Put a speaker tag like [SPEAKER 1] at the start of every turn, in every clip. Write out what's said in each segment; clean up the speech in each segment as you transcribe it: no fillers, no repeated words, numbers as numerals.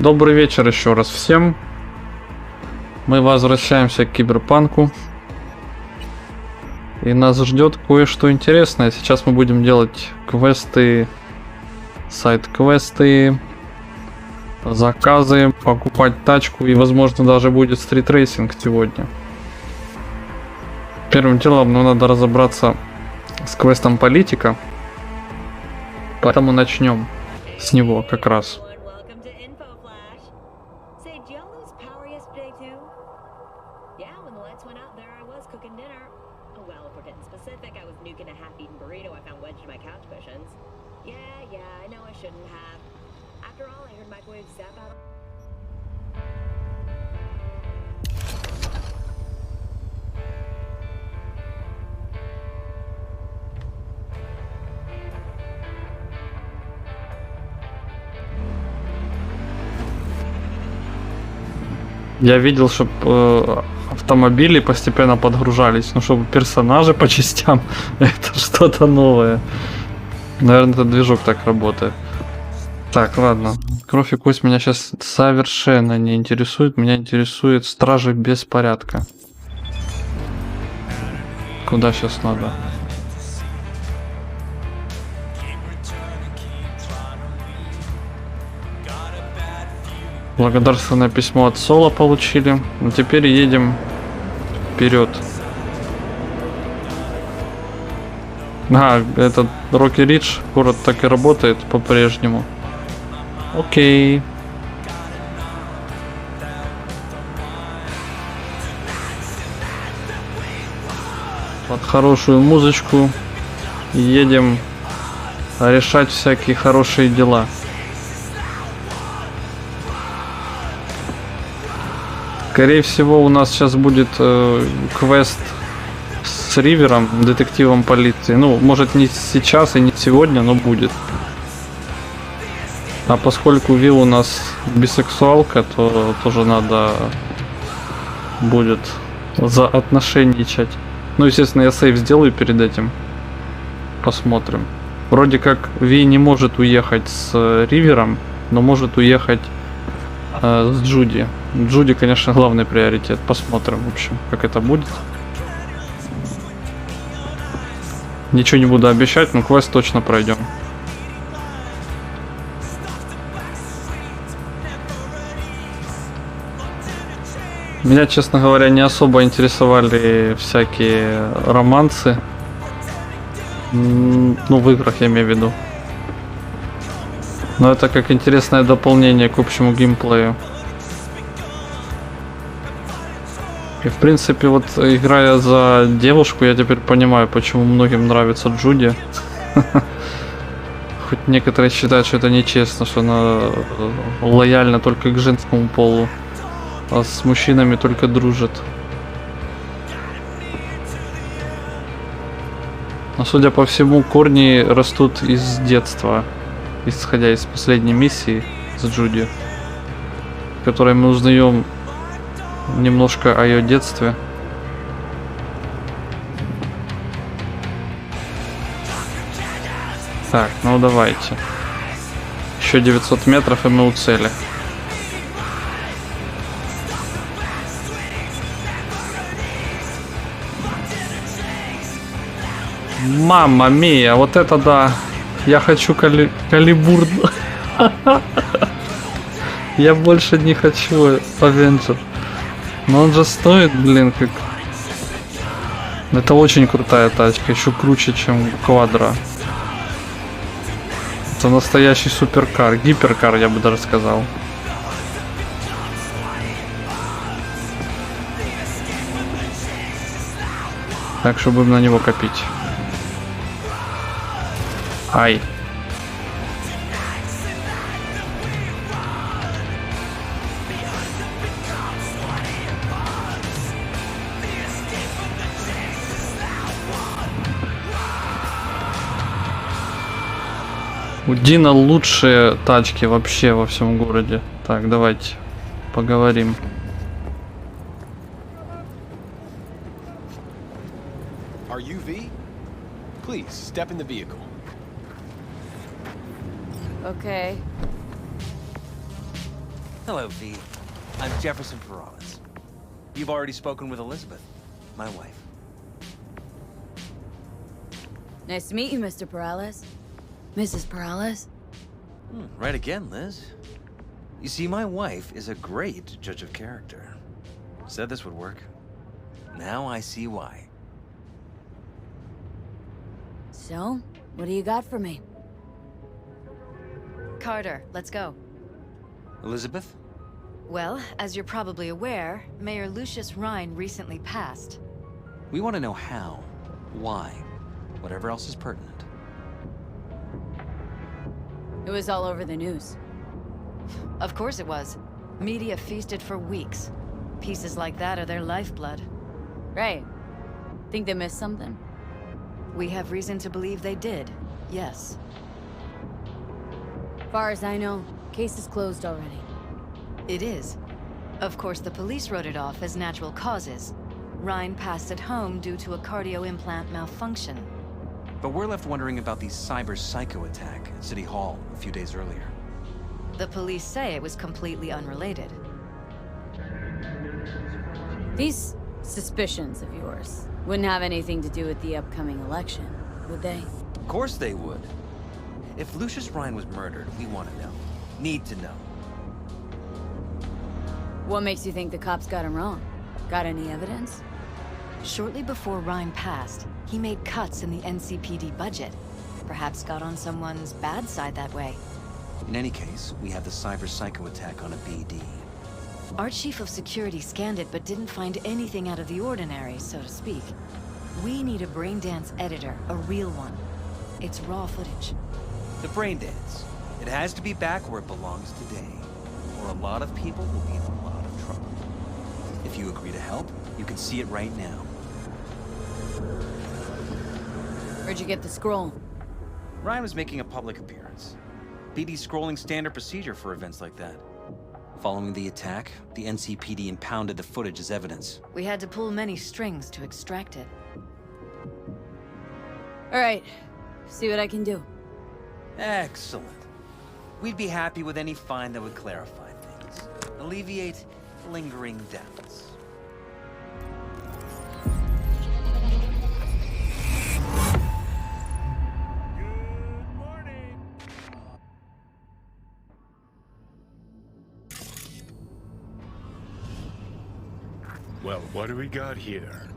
[SPEAKER 1] Добрый вечер еще раз всем. Мы возвращаемся к Киберпанку. И нас ждет кое-что интересное. Сейчас мы будем делать квесты, сайт-квесты, заказы, покупать тачку и, возможно, даже будет стритрейсинг сегодня. Первым делом нам надо разобраться с квестом политика. Поэтому начнем с него как раз. Я видел, чтобы автомобили постепенно подгружались, ну чтобы персонажи по частям, это что-то новое. Наверное, этот движок так работает. Так, ладно. Кровь и кость меня сейчас совершенно не интересует. Меня интересует стражи беспорядка. Куда сейчас надо? Благодарственное письмо от Соло получили. Ну, теперь едем вперед. Этот Рокки Ридж, город так и работает по-прежнему. Окей. Под хорошую музычку едем решать всякие хорошие дела. Скорее всего, у нас сейчас будет квест с Ривером, детективом полиции. Ну, может, не сейчас и не сегодня, но будет. А поскольку Вил у нас бисексуалка, то тоже надо будет заотношенничать. Ну, естественно, я сейв сделаю перед этим. Посмотрим. Вроде как Ви не может уехать с Ривером, но может уехать с Джуди. Джуди, конечно, главный приоритет. Посмотрим, в общем, как это будет. Ничего не буду обещать, но квест точно пройдем. Меня, честно говоря, не особо интересовали всякие романсы. Ну, в играх я имею в виду. Но это как интересное дополнение к общему геймплею. И в принципе, вот играя за девушку, я теперь понимаю, почему многим нравится Джуди. Хоть некоторые считают, что это нечестно, что она лояльна только к женскому полу, а с мужчинами только дружит. Но судя по всему, корни растут из детства, исходя из последней миссии с Джуди, в которой мы узнаем немножко о ее детстве. Так, ну давайте. Еще 900 метров и мы у цели. Мамма мия, вот это да. Я хочу калибур. Я больше не хочу Авенджер. Но он же стоит, блин, как... Это очень крутая тачка, еще круче, чем Квадро. Это настоящий суперкар, гиперкар, я бы даже сказал. Так, чтобы на него копить. Ай. У Дина лучшие тачки вообще во всем городе. Так, давайте поговорим.
[SPEAKER 2] Are you V? Please step in the vehicle.
[SPEAKER 3] Okay. Hello, V. I'm Jefferson Perales. You've already spoken with Elizabeth, my wife.
[SPEAKER 4] Nice to meet you, Mr. Perales. Mrs. Perales?
[SPEAKER 3] Right again, Liz. You see, my wife is a great judge of character. Said this would work. Now I see why.
[SPEAKER 4] So, what do you got for me?
[SPEAKER 5] Carter, let's go.
[SPEAKER 3] Elizabeth?
[SPEAKER 5] Well, as you're probably aware, Mayor Lucius Rhine recently passed.
[SPEAKER 3] We want to know how, why, whatever else is pertinent.
[SPEAKER 4] It was all over the news.
[SPEAKER 5] Of course it was. Media feasted for weeks. Pieces like that are their lifeblood.
[SPEAKER 4] Right. Think they missed something?
[SPEAKER 5] We have reason to believe they did, yes.
[SPEAKER 4] Far as I know, case is closed already.
[SPEAKER 5] It is. Of course, the police wrote it off as natural causes. Rhine passed at home due to a cardio implant malfunction.
[SPEAKER 3] But we're left wondering about the cyber psycho attack at City Hall a few days earlier.
[SPEAKER 5] The police say it was completely unrelated.
[SPEAKER 4] These suspicions of yours wouldn't have anything to do with the upcoming election, would they?
[SPEAKER 3] Of course they would. If Lucius Rhine was murdered, we want to know. Need to know.
[SPEAKER 4] What makes you think the cops got him wrong? Got any evidence?
[SPEAKER 5] Shortly before Rhine passed, he made cuts in the NCPD budget. Perhaps got on someone's bad side that way.
[SPEAKER 3] In any case, we have the cyber psycho attack on a BD.
[SPEAKER 5] Our chief of security scanned it but didn't find anything out of the ordinary, so to speak. We need a braindance editor, a real one. It's raw footage.
[SPEAKER 3] The brain dance. It has to be back where it belongs today, or a lot of people will be in a lot of trouble. If you agree to help, you can see it right now.
[SPEAKER 4] Where'd you get the scroll?
[SPEAKER 3] Ryan was making a public appearance. BD scrolling standard procedure for events like that. Following the attack, the NCPD impounded the footage as evidence.
[SPEAKER 5] We had to pull many strings to extract it.
[SPEAKER 4] All right, see what I can do.
[SPEAKER 3] Excellent. We'd be happy with any find that would clarify things, alleviate lingering doubts.
[SPEAKER 2] Good morning.
[SPEAKER 6] Well, what do we got here?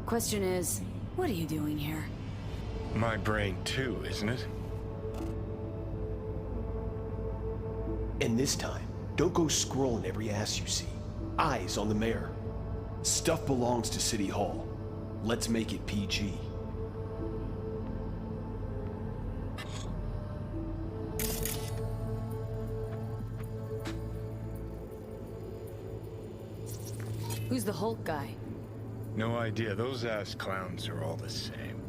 [SPEAKER 4] Question is, what are you doing here?
[SPEAKER 6] My brain too, isn't it?
[SPEAKER 7] And this time, don't go scrolling every ass you see. Eyes on the mayor. Stuff belongs to City Hall. Let's make it PG.
[SPEAKER 4] Who's the Hulk guy?
[SPEAKER 6] No idea. Those ass clowns are all the same.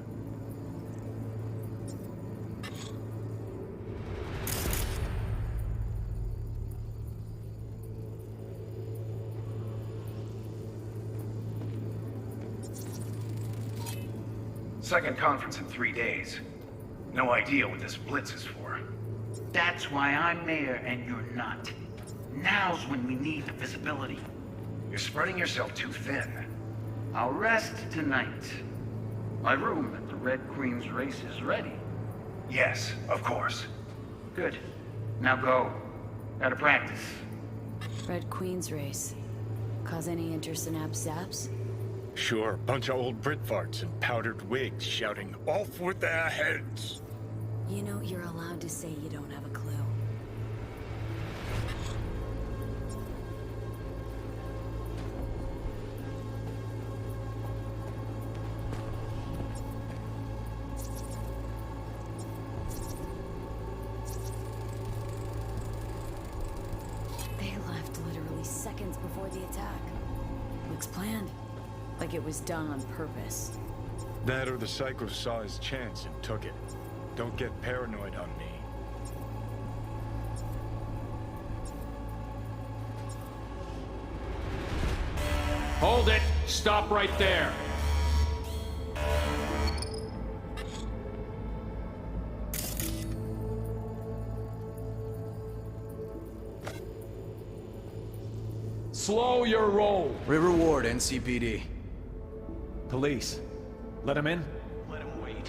[SPEAKER 8] Second conference in 3 days. No idea what this blitz is for.
[SPEAKER 9] That's why I'm mayor and you're not. Now's when we need the visibility.
[SPEAKER 8] You're spreading yourself too thin.
[SPEAKER 9] I'll rest tonight. My room at the Red Queen's race is ready.
[SPEAKER 8] Yes, of course.
[SPEAKER 9] Good. Now go. Gotta practice.
[SPEAKER 4] Red Queen's race. Cause any intersynapse zaps?
[SPEAKER 6] Sure, bunch of old Brit farts in powdered wigs shouting, "Off with their heads!"
[SPEAKER 4] You know, you're allowed to say you don't have a clue. They left literally seconds before the attack. Looks planned. Like it was done on purpose.
[SPEAKER 6] That or the psycho saw his chance and took it. Don't get paranoid on me.
[SPEAKER 10] Hold it! Stop right there! Slow your roll.
[SPEAKER 3] River Ward, NCPD.
[SPEAKER 2] Police. Let him in?
[SPEAKER 7] Let him wait.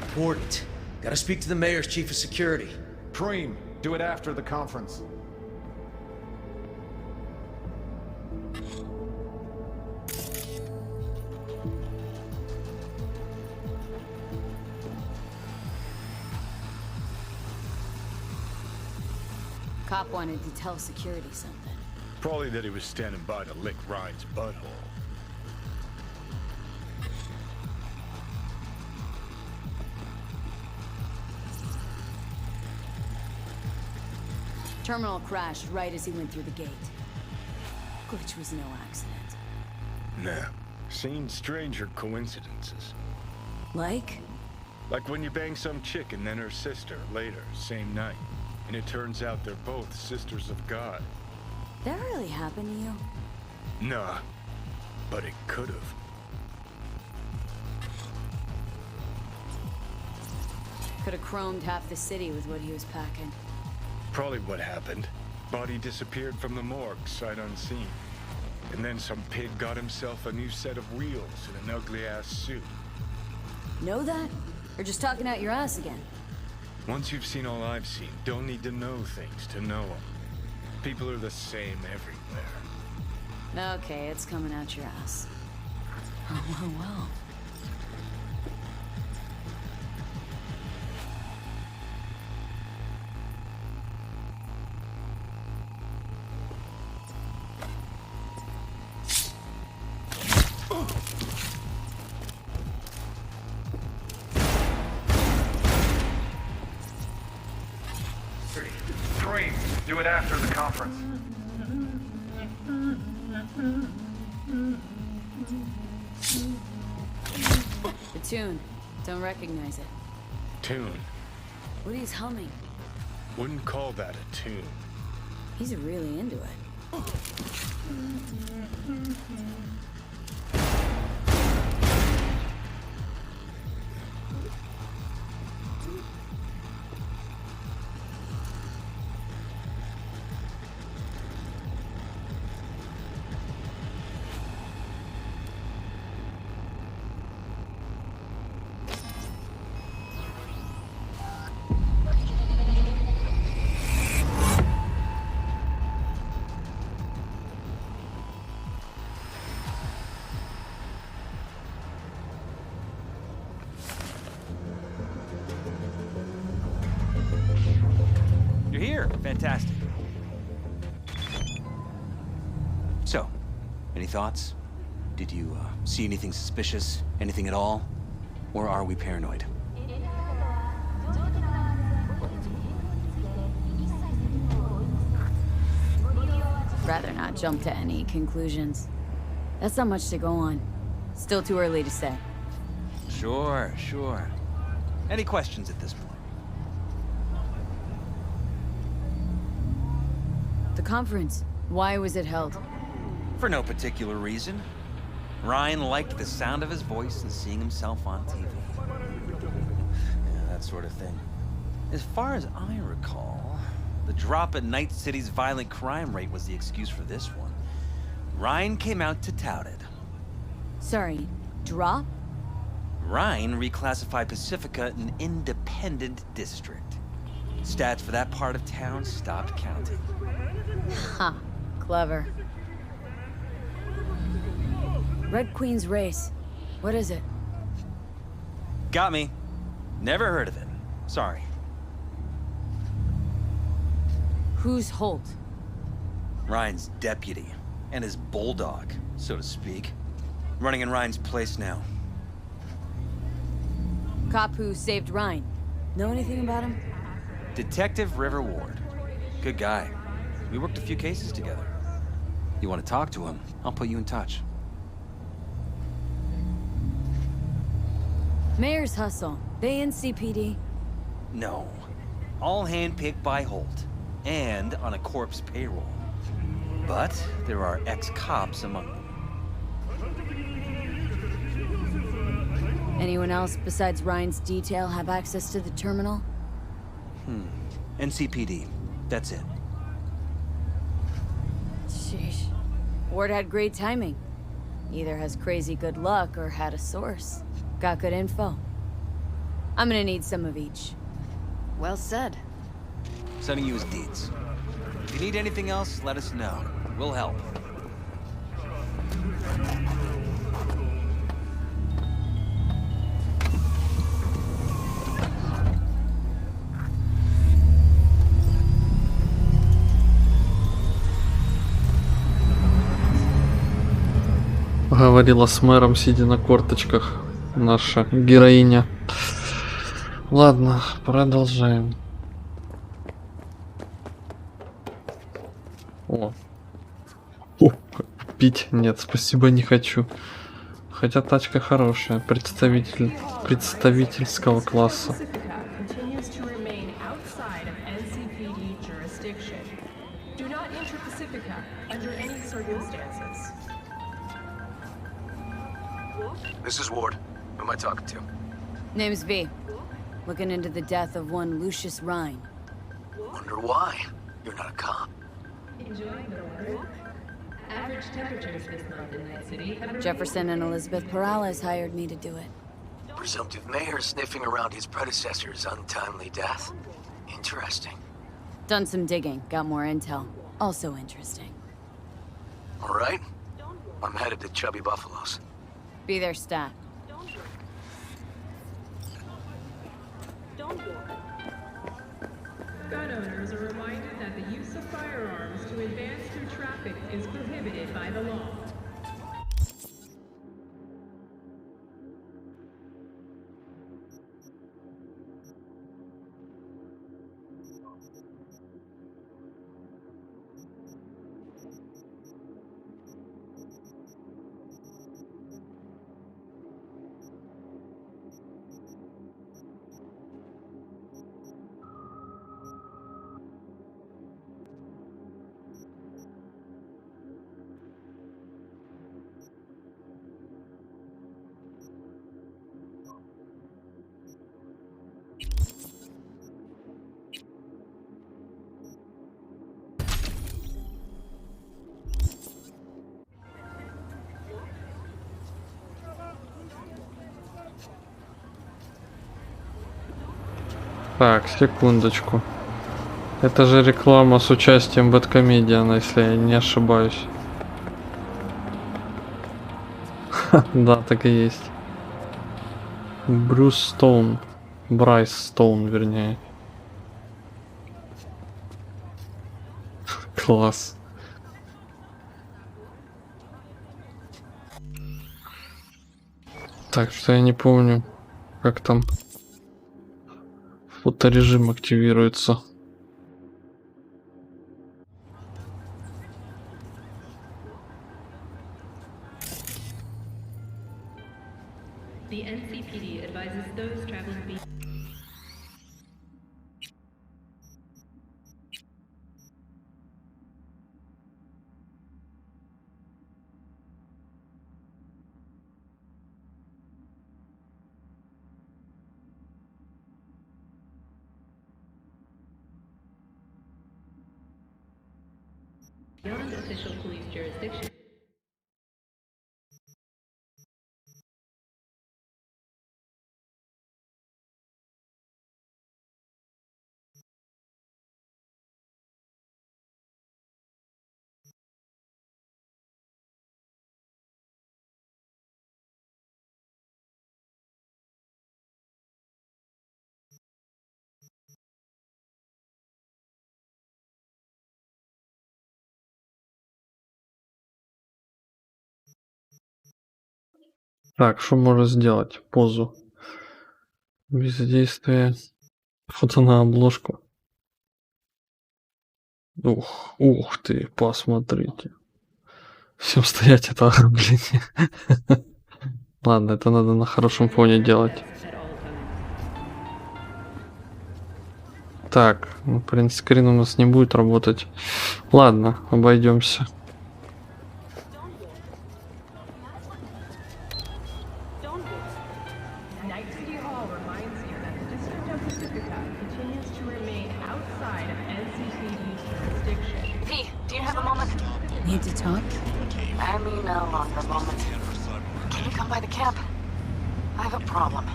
[SPEAKER 3] Important. Gotta speak to the mayor's chief of security.
[SPEAKER 2] Preem, do it after the conference.
[SPEAKER 4] Cop wanted to tell security something.
[SPEAKER 6] Probably that he was standing by to lick Ryan's butthole.
[SPEAKER 4] Terminal crashed right as he went through the gate. Which was no accident.
[SPEAKER 6] Nah. Seen stranger coincidences.
[SPEAKER 4] Like?
[SPEAKER 6] Like when you bang some chick and then her sister later, same night. And it turns out they're both sisters of God.
[SPEAKER 4] That really happened to you?
[SPEAKER 6] Nah. But it could've.
[SPEAKER 4] Could have chromed half the city with what he was packing.
[SPEAKER 6] Probably what happened. Body disappeared from the morgue, sight unseen. And then some pig got himself a new set of wheels and an ugly-ass suit.
[SPEAKER 4] Know that? Or just talking out your ass again?
[SPEAKER 6] Once you've seen all I've seen, don't need to know things to know them. People are the same everywhere.
[SPEAKER 4] Okay, it's coming out your ass. Oh, well.
[SPEAKER 8] Preem, do it after the conference.
[SPEAKER 4] The tune. Don't recognize it.
[SPEAKER 6] Tune.
[SPEAKER 4] What he's humming.
[SPEAKER 6] Wouldn't call that a tune.
[SPEAKER 4] He's really into it.
[SPEAKER 3] You're here. Fantastic. So, any thoughts? Did you see anything suspicious? Anything at all? Or are we paranoid?
[SPEAKER 4] Rather not jump to any conclusions. That's not much to go on. Still too early to say.
[SPEAKER 3] Sure. Any questions at this point?
[SPEAKER 4] The conference. Why was it held?
[SPEAKER 3] For no particular reason. Ryan liked the sound of his voice and seeing himself on TV. Yeah, that sort of thing. As far as I recall, the drop in Night-City's violent crime rate was the excuse for this one. Ryan came out to tout it.
[SPEAKER 4] Sorry, drop?
[SPEAKER 3] Ryan reclassified Pacifica an independent district. Stats for that part of town stopped counting.
[SPEAKER 4] Ha, clever. Red Queen's race. What is it?
[SPEAKER 3] Got me. Never heard of it. Sorry.
[SPEAKER 4] Who's Holt?
[SPEAKER 3] Ryan's deputy. And his bulldog, so to speak. Running in Ryan's place now.
[SPEAKER 4] Cop who saved Ryan. Know anything about him?
[SPEAKER 3] Detective River Ward. Good guy. We worked a few cases together. You want to talk to him, I'll put you in touch.
[SPEAKER 4] Mayor's hustle. They in CPD?
[SPEAKER 3] No. All handpicked by Holt. And on a corpse payroll. But there are ex-cops among them.
[SPEAKER 4] Anyone else besides Ryan's detail have access to the terminal?
[SPEAKER 3] NCPD. That's it.
[SPEAKER 4] Sheesh. Ward had great timing. Either has crazy good luck or had a source. Got good info. I'm gonna need some of each.
[SPEAKER 5] Well said.
[SPEAKER 3] Sending you his deeds. If you need anything else, let us know. We'll help.
[SPEAKER 1] Говорила с мэром, сидя на корточках, наша героиня. Ладно, продолжаем. О. Пить? Нет, спасибо, не хочу. Хотя тачка хорошая, представительского класса.
[SPEAKER 7] This is Ward. Who am I talking to?
[SPEAKER 4] Name's V. Looking into the death of one Lucius Rhine.
[SPEAKER 7] Wonder why? You're not a cop.
[SPEAKER 11] Average temperatures this month in Найт-Сити have
[SPEAKER 4] Jefferson and Elizabeth Perales hired me to do it.
[SPEAKER 7] Presumptive mayor sniffing around his predecessor's untimely death. Interesting.
[SPEAKER 4] Done some digging, got more intel. Also interesting.
[SPEAKER 7] All right. I'm headed to Chubby Buffaloes.
[SPEAKER 4] Be there, stat.
[SPEAKER 11] Gun owners are reminded that the use of firearms to advance through traffic is prohibited by the law.
[SPEAKER 1] Так, секундочку. Это же реклама с участием Бэдкомедиана, если я не ошибаюсь. Да, так и есть. Брюс Стоун. Брайс Стоун, вернее. Класс. Так, что я не помню, как там фоторежим активируется.
[SPEAKER 11] The NCPD advises those traveling via beyond official police jurisdiction.
[SPEAKER 1] Так, что можно сделать? Позу. Бездействие. Фото на обложку. Ух ты, посмотрите. Всем стоять это ограбление. Ладно, это надо на хорошем фоне делать. Так, ну, принтскрин у нас не будет работать. Ладно, обойдемся.
[SPEAKER 11] Muzika continues to remain outside of NCPD's jurisdiction.
[SPEAKER 5] P, do you have a moment?
[SPEAKER 4] Need to talk?
[SPEAKER 5] I mean, a longer moment. Can you come by the camp? I have a problem.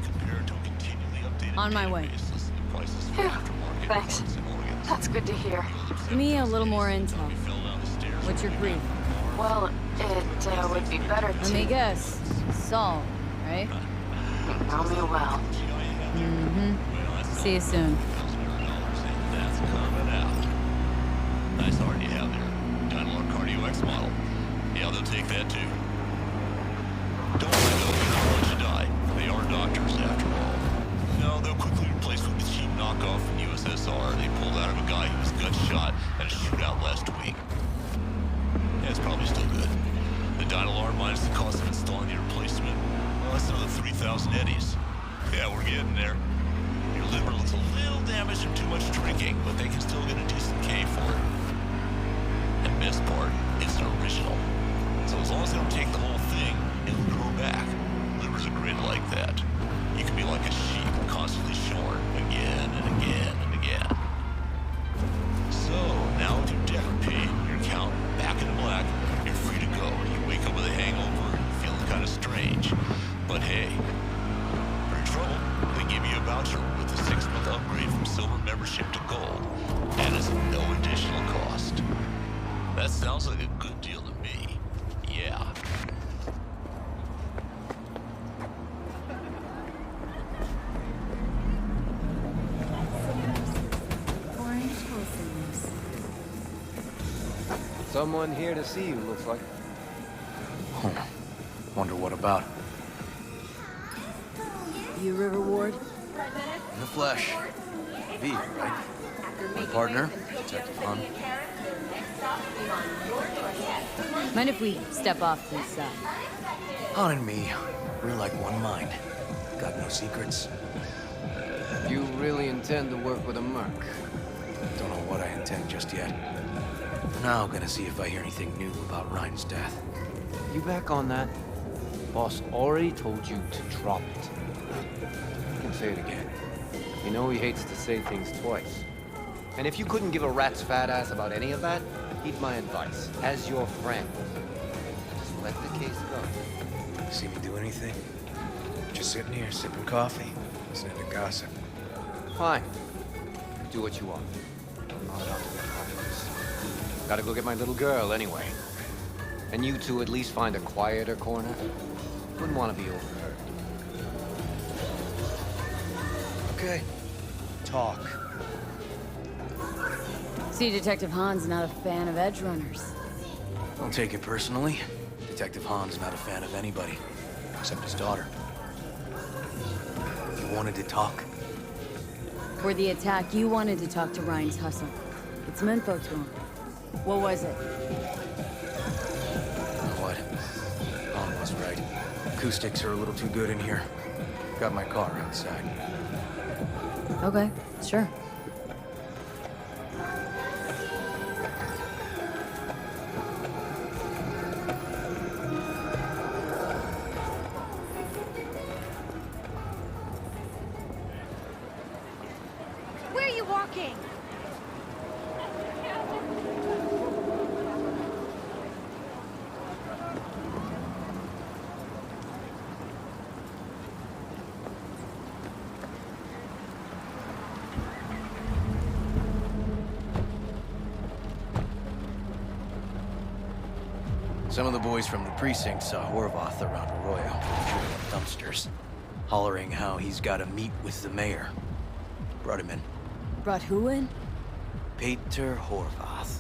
[SPEAKER 4] On my way.
[SPEAKER 5] Phew, thanks. That's good to hear.
[SPEAKER 4] Give me a little more intel. What's your brief?
[SPEAKER 5] Well, it would be better to...
[SPEAKER 4] Let me guess. Saul, right?
[SPEAKER 5] You know me well.
[SPEAKER 4] Mm-hmm. See you soon.
[SPEAKER 12] That's coming out. Nice heart you have there. Dynamo Cardio X model. Yeah, they'll take that too. Don't let go, you don't let you die. They are doctors after all. No, they'll quickly replace with the cheap knockoff from USSR they pulled out of a guy who was gut shot at a shootout last week. Yeah, it's probably still good. The Dynalar minus the cost of installing the replacement. Well, that's another 3,000 eddies. Yeah, we're getting there. Your liver looks a little damaged from too much drinking, but they can still get a decent K for it. And best part, it's an original. So as long as they don't take the whole thing, it'll grow back. Livers are great like that. You can be like a sheep, constantly shorn again and again and again. So, now with your therapy, your count back in the black, you're free to go. You wake up with a hangover and feeling kind of strange. But hey, for your trouble, they give you a voucher with a 6-month upgrade from silver membership to gold. And it's no additional cost. That sounds like a good deal to me. Yeah.
[SPEAKER 13] Someone here to see you, looks like.
[SPEAKER 14] Wonder what about.
[SPEAKER 4] You River Ward?
[SPEAKER 14] In the flesh. V, right? My partner, Detective Hunt.
[SPEAKER 4] Mind if we step off this,
[SPEAKER 14] Han and me, we're like one mind. Got no secrets.
[SPEAKER 13] You really intend to work with a merc?
[SPEAKER 14] Don't know what I intend just yet. For now, gonna see if I hear anything new about Ryan's death.
[SPEAKER 13] You back on that? Boss already told you to drop it. You can say it again. You know he hates to say things twice. And if you couldn't give a rat's fat ass about any of that, heed my advice. As your friend, just let the case go.
[SPEAKER 14] See me do anything? Just sitting here, sipping coffee, listening to gossip.
[SPEAKER 13] Fine. Do what you want. I'll head out to the conference. Gotta go get my little girl anyway. And you two at least find a quieter corner. Wouldn't want to be overheard.
[SPEAKER 14] Okay. Talk.
[SPEAKER 4] See, Detective Han's not a fan of edge runners.
[SPEAKER 14] Don't take it personally. Detective Han's not a fan of anybody, except his daughter. You wanted to talk?
[SPEAKER 4] For the attack, you wanted to talk to Ryan's hustle. Get some info to him. What was it?
[SPEAKER 14] You know what? Han was right. Acoustics are a little too good in here. Got my car outside.
[SPEAKER 4] Okay, sure.
[SPEAKER 5] Where are you walking?
[SPEAKER 14] Some of the boys from the precinct saw Horvath around Arroyo, shooting up dumpsters, hollering how he's got to meet with the mayor. Brought him in.
[SPEAKER 4] Brought who in?
[SPEAKER 14] Peter Horvath,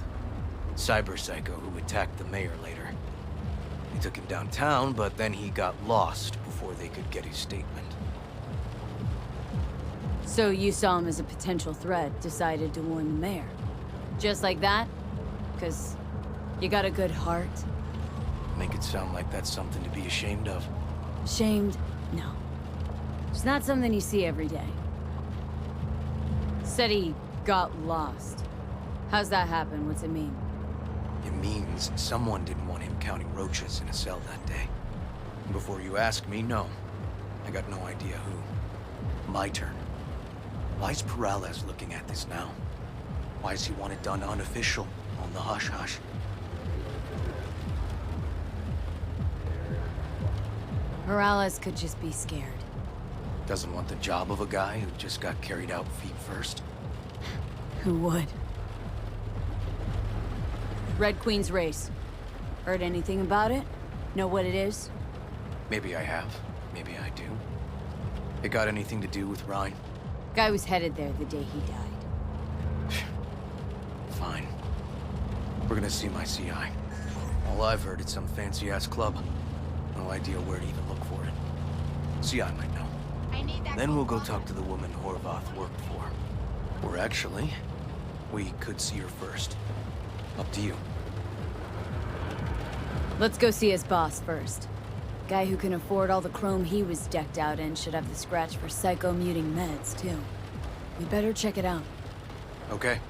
[SPEAKER 14] cyber psycho who attacked the mayor later. They took him downtown, but then he got lost before they could get his statement.
[SPEAKER 4] So you saw him as a potential threat, decided to warn the mayor. Just like that? 'Cause you got a good heart?
[SPEAKER 14] Make it sound like that's something to be ashamed of.
[SPEAKER 4] Ashamed? No. It's not something you see every day. Said he got lost. How's that happen? What's it mean?
[SPEAKER 14] It means someone didn't want him counting roaches in a cell that day. And before you ask me, no. I got no idea who. My turn. Why is Peralez looking at this now? Why does he want it done unofficial, on the hush-hush?
[SPEAKER 4] Morales could just be scared.
[SPEAKER 14] Doesn't want the job of a guy who just got carried out feet first?
[SPEAKER 4] Who would? Red Queen's race. Heard anything about it? Know what it is?
[SPEAKER 14] Maybe I have. Maybe I do. It got anything to do with Ryan?
[SPEAKER 4] Guy was headed there the day he died.
[SPEAKER 14] Fine. We're gonna see my CI. All I've heard is some fancy-ass club. No idea where to even look for it. CI might know. Then we'll go talk to the woman Horvath worked for. Or actually, we could see her first. Up to you.
[SPEAKER 4] Let's go see his boss first. Guy who can afford all the chrome he was decked out in should have the scratch for psycho-muting meds, too. We better check it out.
[SPEAKER 14] Okay.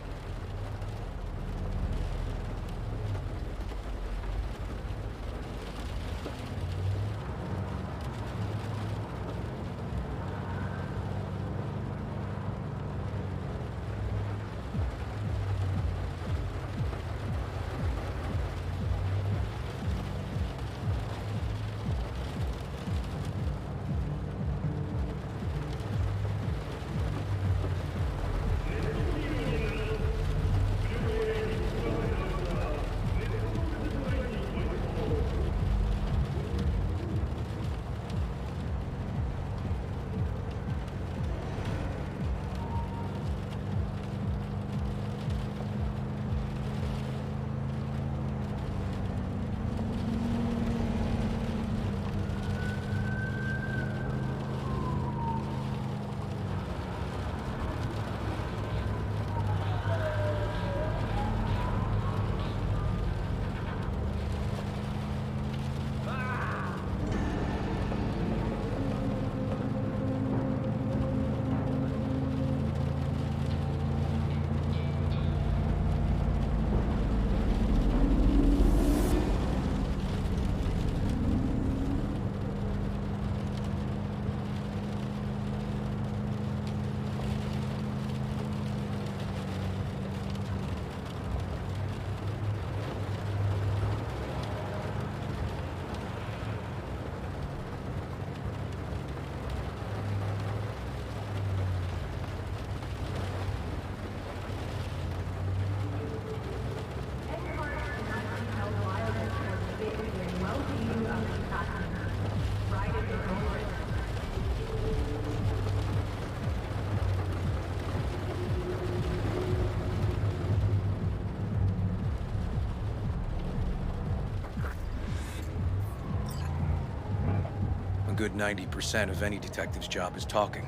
[SPEAKER 14] A good 90% of any detective's job is talking.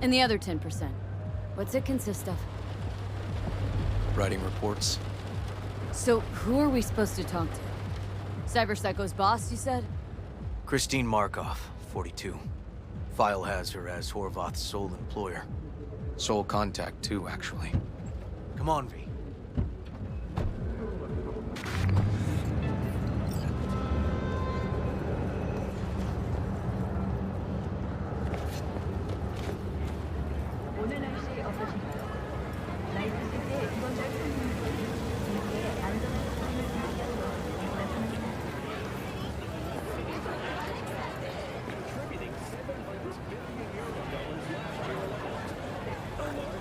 [SPEAKER 4] And the other 10%? What's it consist of?
[SPEAKER 14] Writing reports.
[SPEAKER 4] So, who are we supposed to talk to? Cyberpsycho's boss, you said?
[SPEAKER 14] Christine Markov, 42. File has her as Horvath's sole employer. Sole contact, too, actually. Come on, V.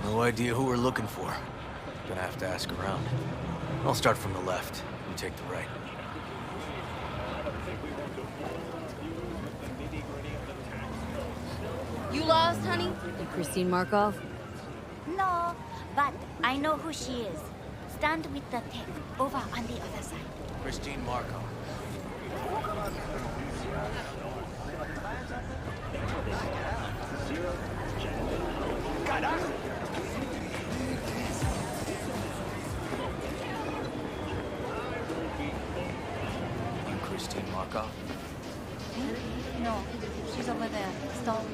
[SPEAKER 14] No idea who we're looking for. Gonna have to ask around. I'll start from the left. You take the right.
[SPEAKER 4] You lost, honey? Christine Markov?
[SPEAKER 15] No, but I know who she is. Stand with the tech over on the other side.
[SPEAKER 14] Christine Markov. You Christine Markov?
[SPEAKER 15] No, she's over there, stalled.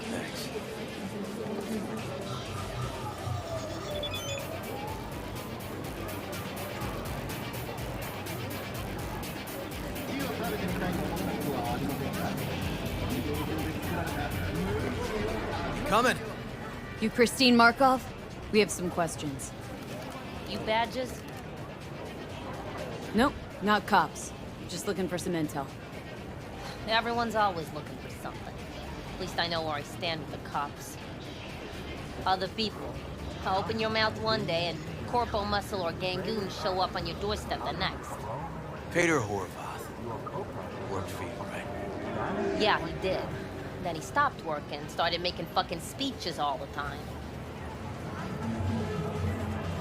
[SPEAKER 14] Thanks. Coming.
[SPEAKER 4] You Christine Markov? We have some questions.
[SPEAKER 16] You badges?
[SPEAKER 4] Nope, not cops. Just looking for some intel.
[SPEAKER 16] Everyone's always looking for something. At least I know where I stand with the cops. Other people. Open your mouth one day and Corpo Muscle or Gangoon show up on your doorstep the next.
[SPEAKER 14] Peter Horvath. Worked for you, right?
[SPEAKER 16] Yeah, he did. Then he stopped working and started making fucking speeches all the time.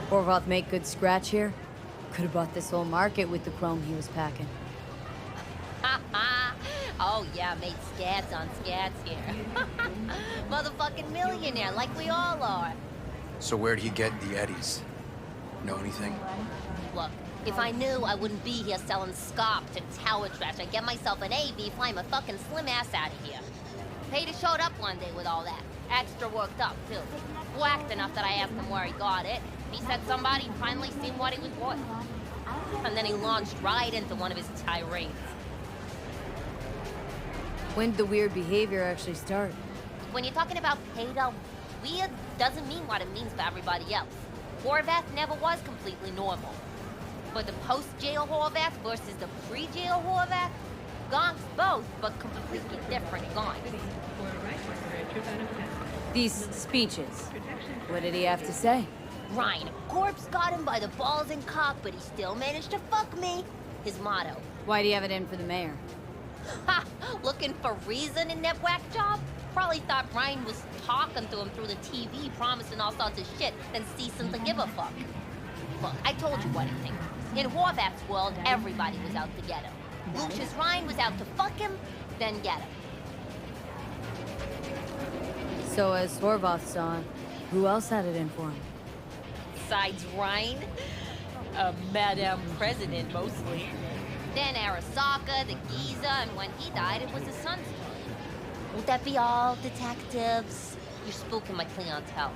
[SPEAKER 4] Horvath make good scratch here? Could have bought this whole market with the chrome he was packing.
[SPEAKER 16] Oh yeah, made scats on scats here. Motherfucking millionaire, like we all are.
[SPEAKER 14] So where'd he get the eddies? Know anything?
[SPEAKER 16] Look, if I knew, I wouldn't be here selling scop to tower trash. I'd get myself an AV, fly my fucking slim ass out of here. Peter showed up one day with all that. Extra worked up, too. Whacked enough that I asked him where he got it. He said somebody finally seen what he was worth. And then he launched right into one of his tirades.
[SPEAKER 4] When did the weird behavior actually start?
[SPEAKER 16] When you're talking about Peter, weird doesn't mean what it means for everybody else. Horvath never was completely normal. But the post-jail Horvath versus the pre-jail Horvath, gonks both, but completely different gonks.
[SPEAKER 4] These speeches, what did he have to say?
[SPEAKER 16] Ryan, corpse got him by the balls and cock, but he still managed to fuck me. His motto.
[SPEAKER 4] Why'd he have it in for the mayor?
[SPEAKER 16] Ha! Looking for reason in that whack job? Probably thought Ryan was talking to him through the TV, promising all sorts of shit, then ceasing to give a fuck. Look, I told you what I think. In Horvath's world, everybody was out to get him. Lucius Ryan was out to fuck him, then get him.
[SPEAKER 4] So as Horvath saw him, who else had it in for him?
[SPEAKER 16] Besides Ryan? Madame President, mostly. Then Arasaka, the Giza, and when he died, it was his son's turn. Would that be all, detectives? You're spooking my clientele.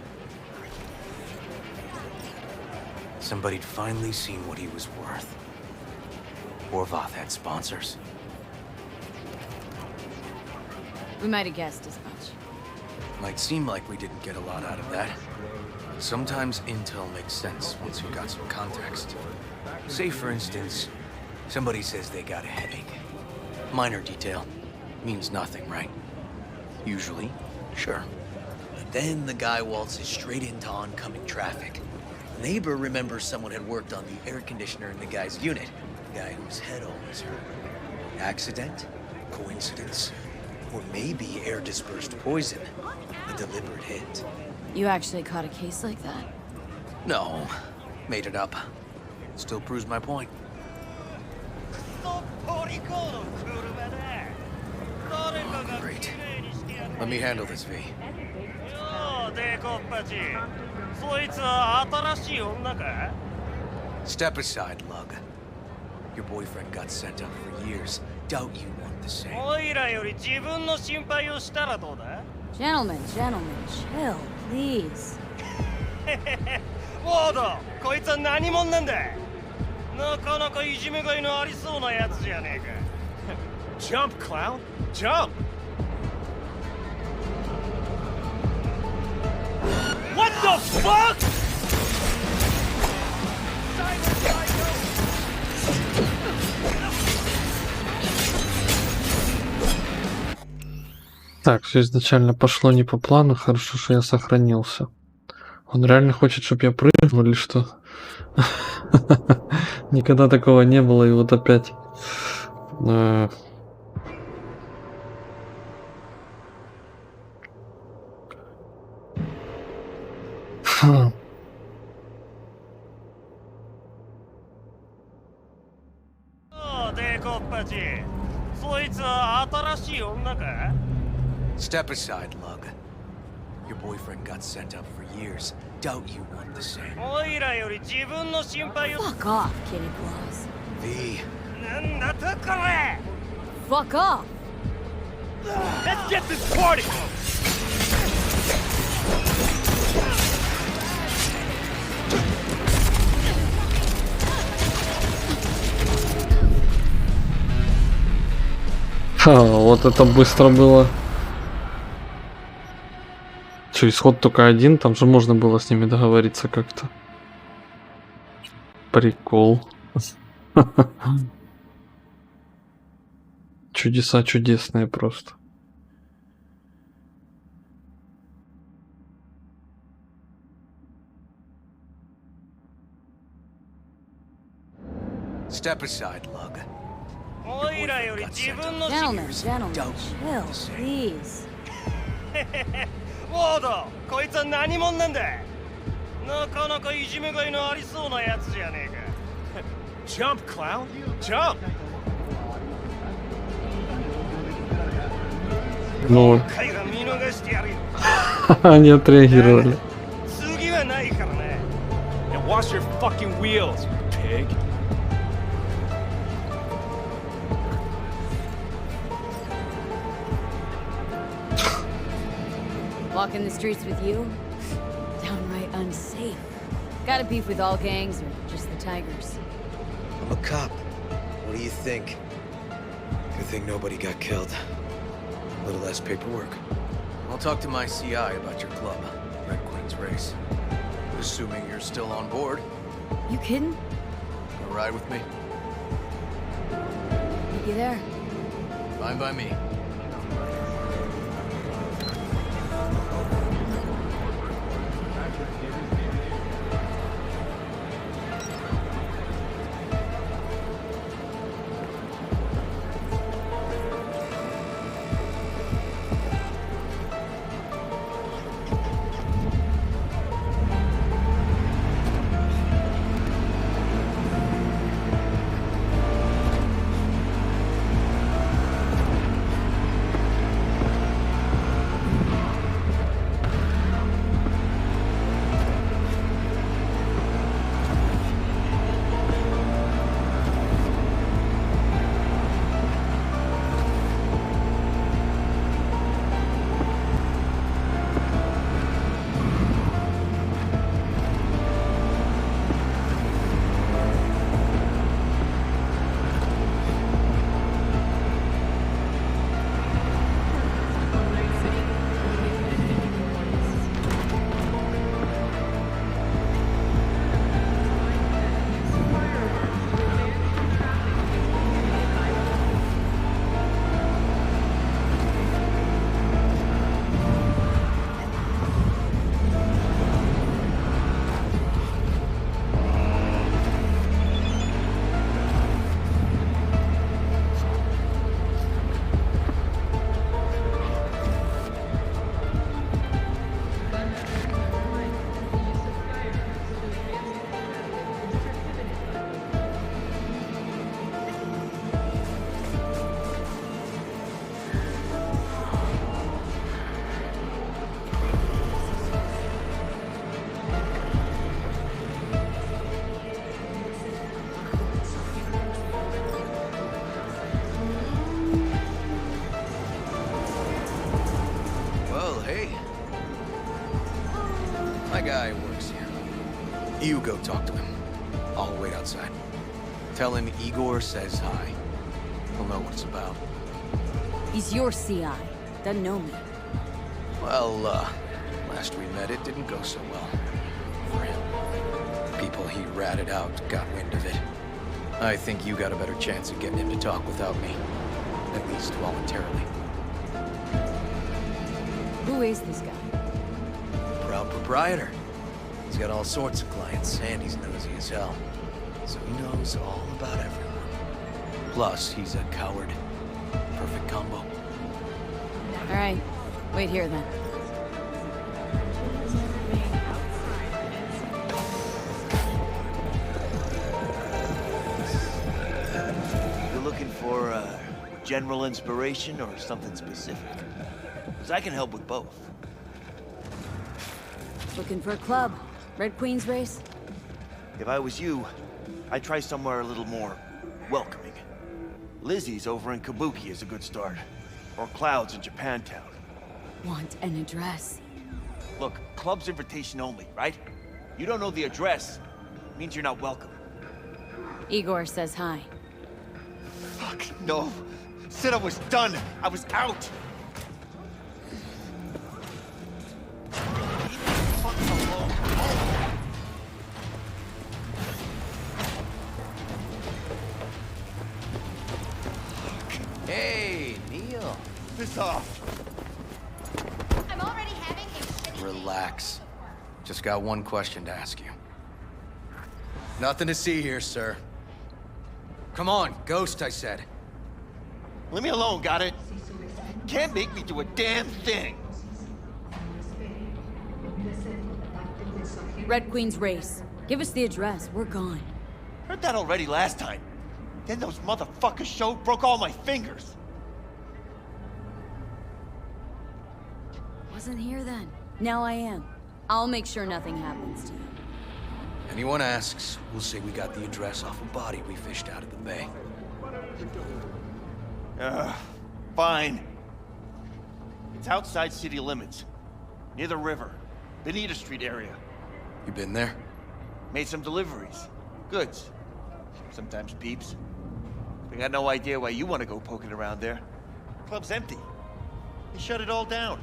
[SPEAKER 14] Somebody'd finally seen what he was worth. Horvath had sponsors.
[SPEAKER 4] We might have guessed as much.
[SPEAKER 14] Might seem like we didn't get a lot out of that. Sometimes intel makes sense once you've got some context. Say, for instance, somebody says they got a headache. Minor detail. Means nothing, right? Usually, sure. But then the guy waltzes straight into oncoming traffic. Neighbor remembers someone had worked on the air conditioner in the guy's unit. The guy whose head always hurt. Accident? Coincidence? Or maybe air-dispersed poison. A deliberate hit.
[SPEAKER 4] You actually caught a case like that?
[SPEAKER 14] No. Made it up. Still proves my point. Oh, great. Let me handle this, V. Step aside, Lug. Your boyfriend got sent up for years. Doubt you want the same.
[SPEAKER 4] Gentlemen, chill, please.
[SPEAKER 2] Jump, clown! Jump! What the fuck?!
[SPEAKER 1] Так, все изначально пошло не по плану, хорошо, что я сохранился. Он реально хочет, чтобы я прыгнул или что? Никогда такого не было, и вот опять.
[SPEAKER 14] Step aside, Lug. Your boyfriend got sent up for years. Doubt you want the same.
[SPEAKER 4] Fuck off, Kitty Claus.
[SPEAKER 14] V.
[SPEAKER 4] Fuck off!
[SPEAKER 2] Let's get this party!
[SPEAKER 1] Ха, вот это быстро было. что, исход только один? Там же можно было с ними договориться как-то. Прикол. Чудеса чудесные просто.
[SPEAKER 14] Step aside, Lug.
[SPEAKER 4] Gentlemen, gentlemen, chill, please.
[SPEAKER 17] ウォード、こいつは何者なんだ。なかなかいじめがいのありそうなやつじゃねえか。
[SPEAKER 2] Jump, clown! Jump!
[SPEAKER 1] Ну,
[SPEAKER 17] 海が見逃してやるよ。
[SPEAKER 1] они отреагировали.
[SPEAKER 17] 次はないからね。
[SPEAKER 2] And wash your fucking wheels, you pig!
[SPEAKER 4] Walking the streets with you? Downright unsafe. Got a beef with all gangs or just the Tigers?
[SPEAKER 14] I'm a cop. What do you think? Good thing nobody got killed. A little less paperwork. I'll talk to my CI about your club, Red Queen's Race. Assuming you're still on board.
[SPEAKER 4] You kidding?
[SPEAKER 14] Wanna ride with me?
[SPEAKER 4] Meet you there.
[SPEAKER 14] Fine by me. Guy works here. You go talk to him. I'll wait outside. Tell him Igor says hi. He'll know what it's about.
[SPEAKER 4] He's your CI. Doesn't know me.
[SPEAKER 14] Well, last we met, it didn't go so well. For him. People he ratted out got wind of it. I think you got a better chance of getting him to talk without me. At least voluntarily.
[SPEAKER 4] Who is this guy?
[SPEAKER 14] Proud proprietor. He's got all sorts of clients, and he's nosy as hell. So he knows all about everyone. Plus, he's a coward. Perfect combo.
[SPEAKER 4] All right. Wait here, then.
[SPEAKER 18] You're looking for general inspiration or something specific? Because I can help with both.
[SPEAKER 4] Looking for a club. Red Queen's Race?
[SPEAKER 18] If I was you, I'd try somewhere a little more welcoming. Lizzie's over in Kabuki is a good start. Or Cloud's in Japantown.
[SPEAKER 4] Want an address?
[SPEAKER 18] Look, club's invitation only, right? You don't know the address. Means you're not welcome.
[SPEAKER 4] Igor says hi.
[SPEAKER 18] Fuck, no. Said I was done. I was out.
[SPEAKER 14] Hey, Neil.
[SPEAKER 18] Piss off.
[SPEAKER 16] I'm already having a shitty
[SPEAKER 14] Relax. Just got one question to ask you. Nothing to see here, sir. Come on, Ghost, I said.
[SPEAKER 18] Leave me alone, got it? Can't make me do a damn thing.
[SPEAKER 4] Red Queen's race. Give us the address. We're gone.
[SPEAKER 18] Heard that already last time. Then those motherfuckers showed, broke all my fingers.
[SPEAKER 4] Wasn't here then. Now I am. I'll make sure nothing happens to you.
[SPEAKER 14] Anyone asks, we'll say we got the address off a body we fished out of the bay.
[SPEAKER 18] Fine. It's outside city limits. Near the river. Benita Street area.
[SPEAKER 14] You been there?
[SPEAKER 18] Made some deliveries. Goods. Sometimes peeps. I got no idea why you want to go poking around there. Club's empty. They shut it all down.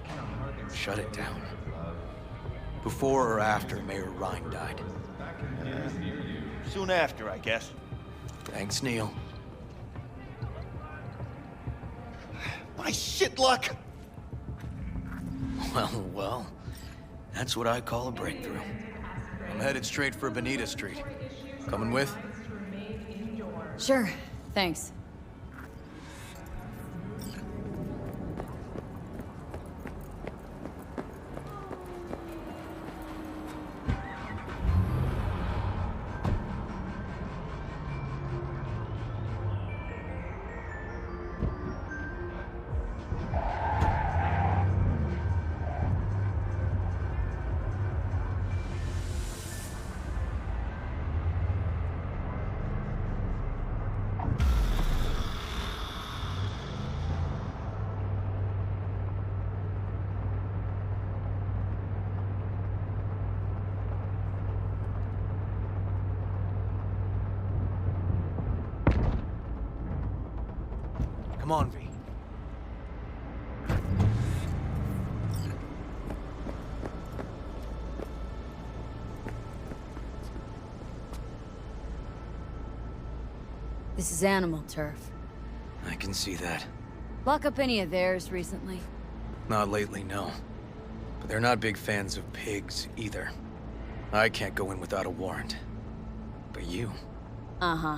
[SPEAKER 14] Shut it down. Before or after Mayor Ryan died?
[SPEAKER 18] Soon after, I guess.
[SPEAKER 14] Thanks, Neil.
[SPEAKER 18] My shit luck!
[SPEAKER 14] Well, that's what I call a breakthrough. I'm headed straight for Benita Street. Coming with?
[SPEAKER 4] Sure. Thanks.
[SPEAKER 14] Come on, V.
[SPEAKER 4] This is animal turf.
[SPEAKER 14] I can see that.
[SPEAKER 4] Lock up any of theirs recently?
[SPEAKER 14] Not lately, no. But they're not big fans of pigs, either. I can't go in without a warrant. But you...
[SPEAKER 4] Uh-huh.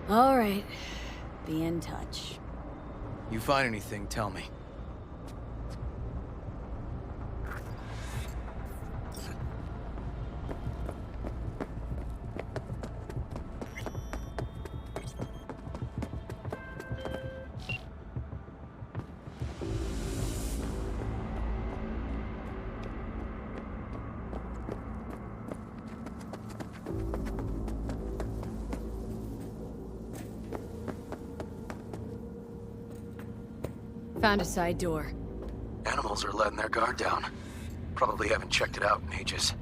[SPEAKER 4] All right. Be in touch.
[SPEAKER 14] You find anything, tell me.
[SPEAKER 4] Found a side door.
[SPEAKER 14] Animals are letting their guard down. Probably haven't checked it out in ages.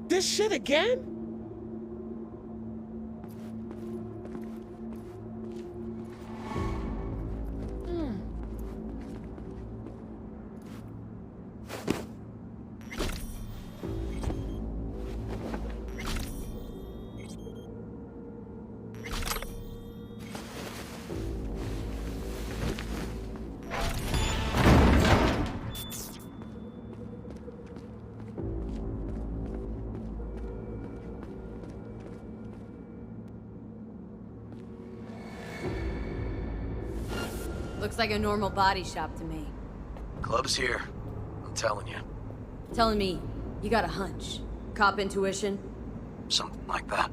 [SPEAKER 19] This shit again?
[SPEAKER 4] Looks like a normal body shop to me.
[SPEAKER 14] Club's here. I'm telling you.
[SPEAKER 4] Telling me you got a hunch. Cop intuition?
[SPEAKER 14] Something like that.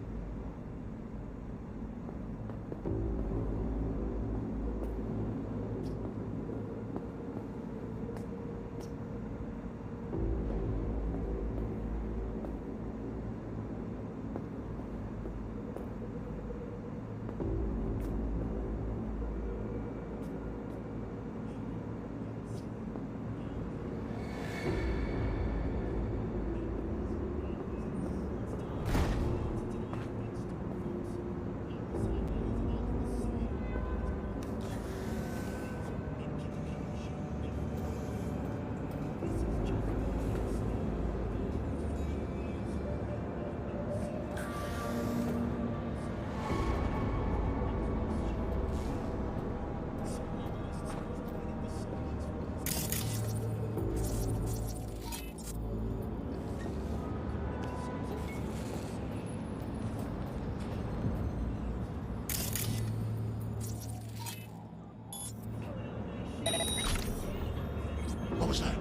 [SPEAKER 19] What was that?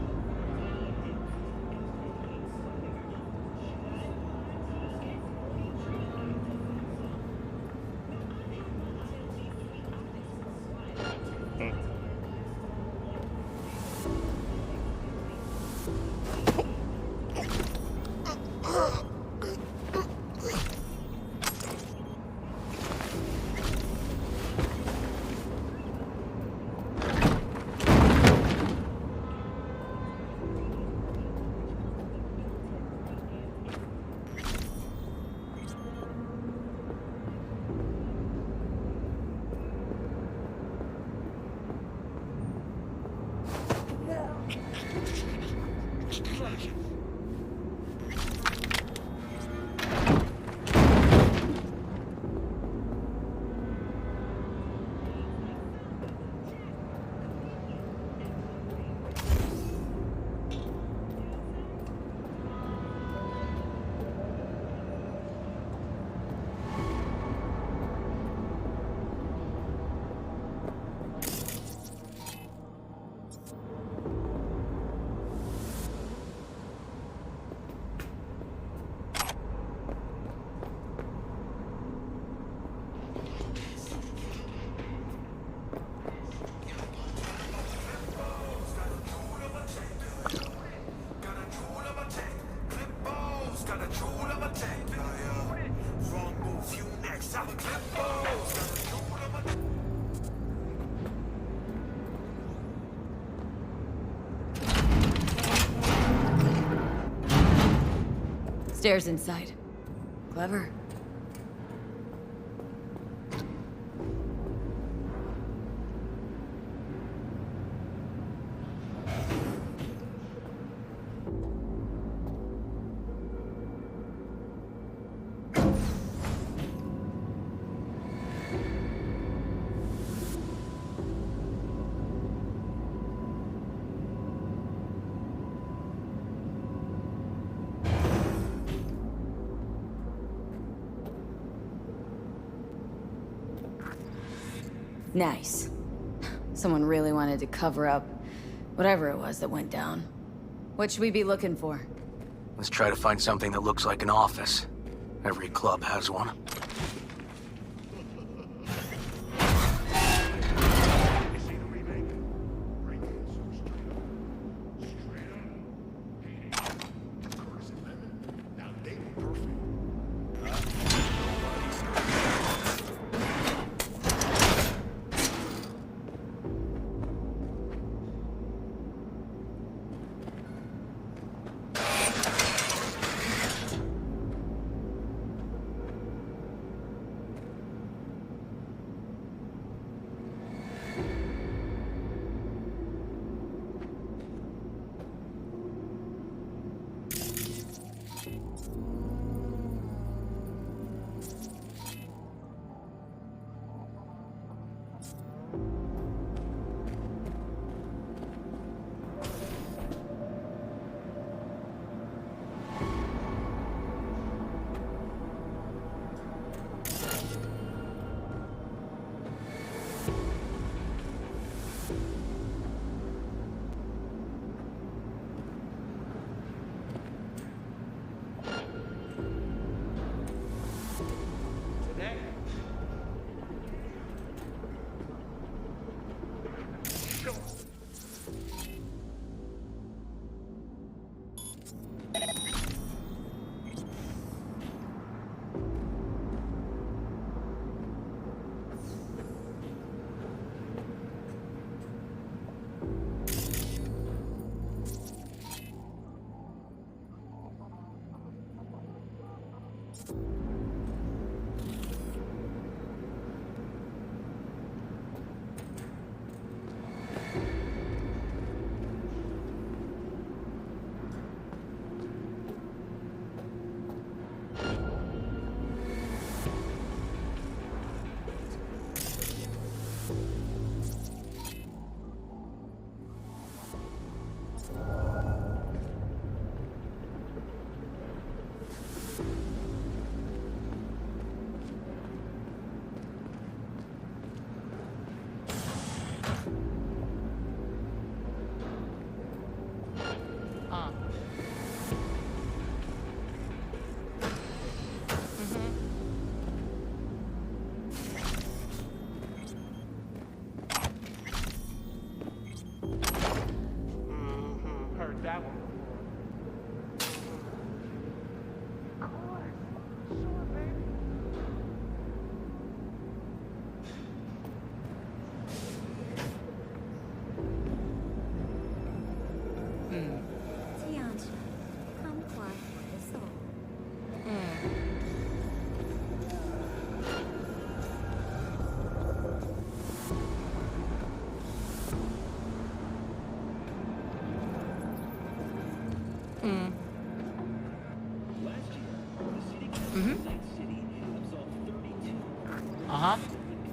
[SPEAKER 4] Stairs inside. Clever. Nice. Someone really wanted to cover up whatever it was that went down. What should we be looking for?
[SPEAKER 14] Let's try to find something that looks like an office. Every club has one.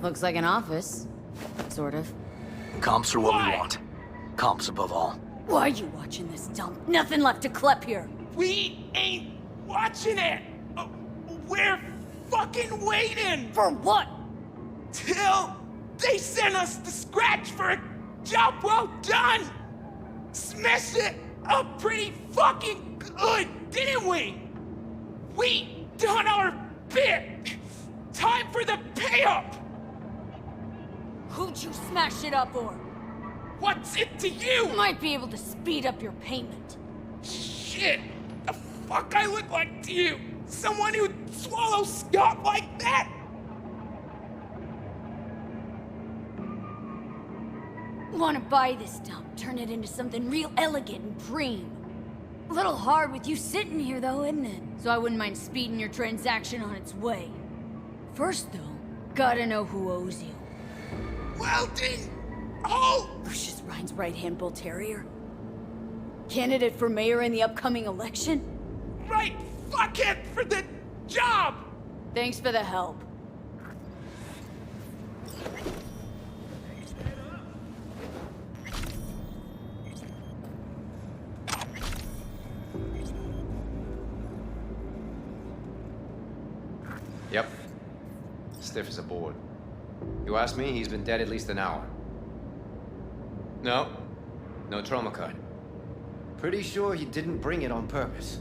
[SPEAKER 4] Looks like an office. Sort of.
[SPEAKER 14] Comps are what we want. Comps above all.
[SPEAKER 4] Why are you watching this dump? Nothing left to clip here.
[SPEAKER 19] We ain't watching it! We're fucking waiting!
[SPEAKER 4] For what?
[SPEAKER 19] Till they send us the scratch for a job well done! Smashed it up pretty fucking good, didn't we? We done our bit! Time for the pay-up!
[SPEAKER 4] Who'd you smash it up for?
[SPEAKER 19] What's it to you?
[SPEAKER 4] Might be able to speed up your payment.
[SPEAKER 19] Shit! The fuck I look like to you? Someone who'd swallow scot like that?
[SPEAKER 4] Want to buy this dump, turn it into something real elegant and preem. A little hard with you sitting here, though, isn't it? So I wouldn't mind speeding your transaction on its way. First, though, gotta know who owes you.
[SPEAKER 19] Weldon! Oh!
[SPEAKER 4] Lucius Rhine's right-hand bull terrier? Candidate for mayor in the upcoming election?
[SPEAKER 19] Right fuckhead for the job!
[SPEAKER 4] Thanks for the help.
[SPEAKER 13] Yep. Stiff as a board. You ask me, he's been dead at least an hour. No. No trauma card. Pretty sure he didn't bring it on purpose.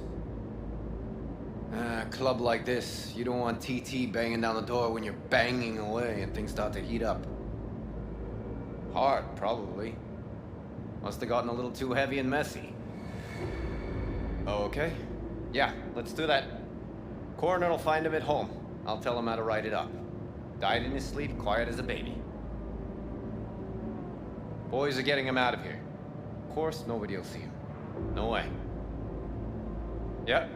[SPEAKER 13] A club like this, you don't want TT banging down the door when you're banging away and things start to heat up. Hard, probably. Must have gotten a little too heavy and messy. Oh, okay. Yeah, let's do that. Coroner will find him at home. I'll tell him how to write it up. Died in his sleep, quiet as a baby. Boys are getting him out of here. Of course, nobody will see him. No way. Yep.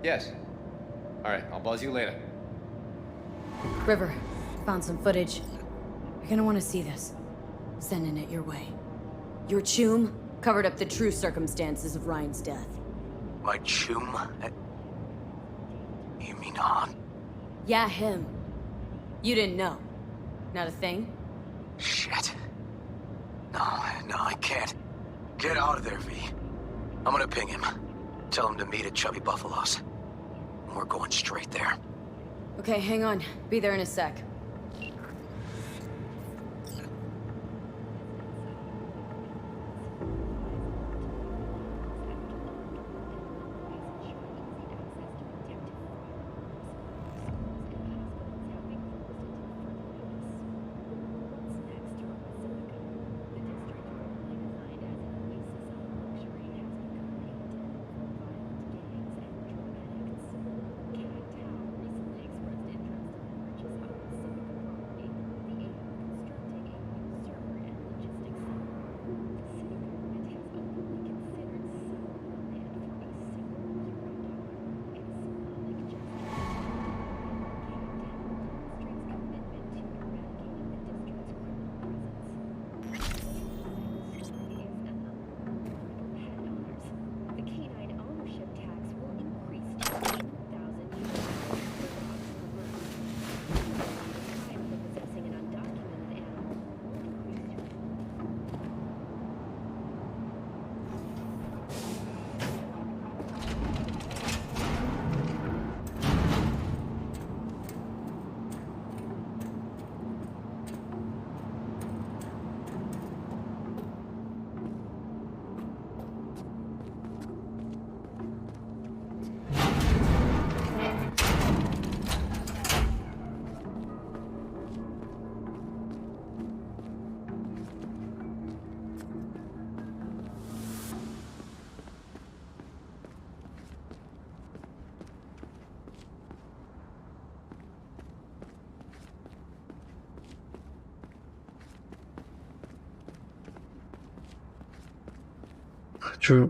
[SPEAKER 13] Yes. Alright, I'll buzz you later.
[SPEAKER 4] River, found some footage. You're gonna want to see this. Sending it your way. Your chum covered up the true circumstances of Ryan's death.
[SPEAKER 14] My chum? You mean Han?
[SPEAKER 4] Yeah, him. You didn't know. Not a thing?
[SPEAKER 14] Shit. No, I can't. Get out of there, V. I'm gonna ping him. Tell him to meet at Chubby Buffalo's. We're going straight there.
[SPEAKER 4] Okay, hang on. Be there in a sec.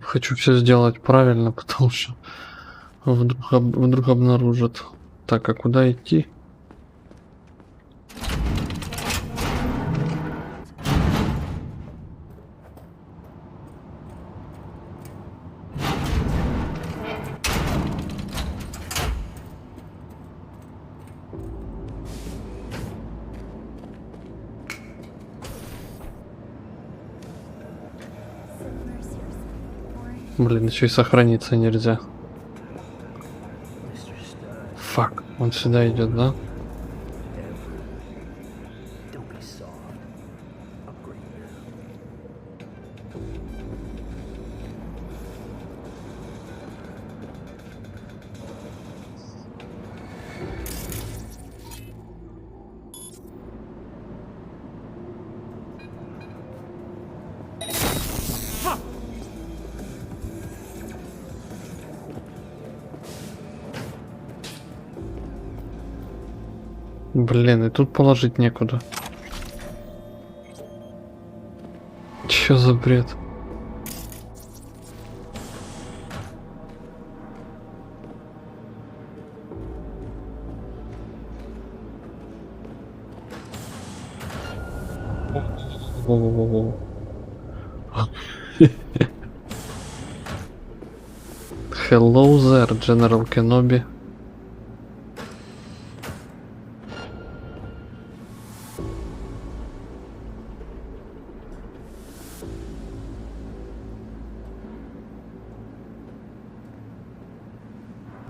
[SPEAKER 1] Хочу все сделать правильно, потому что вдруг обнаружат. Так, а куда идти? Блин, еще и сохраниться нельзя. Фак, он сюда идет, да? Блин, и тут положить некуда. Чё за бред? Во-во-во-во. Hello there, General Kenobi.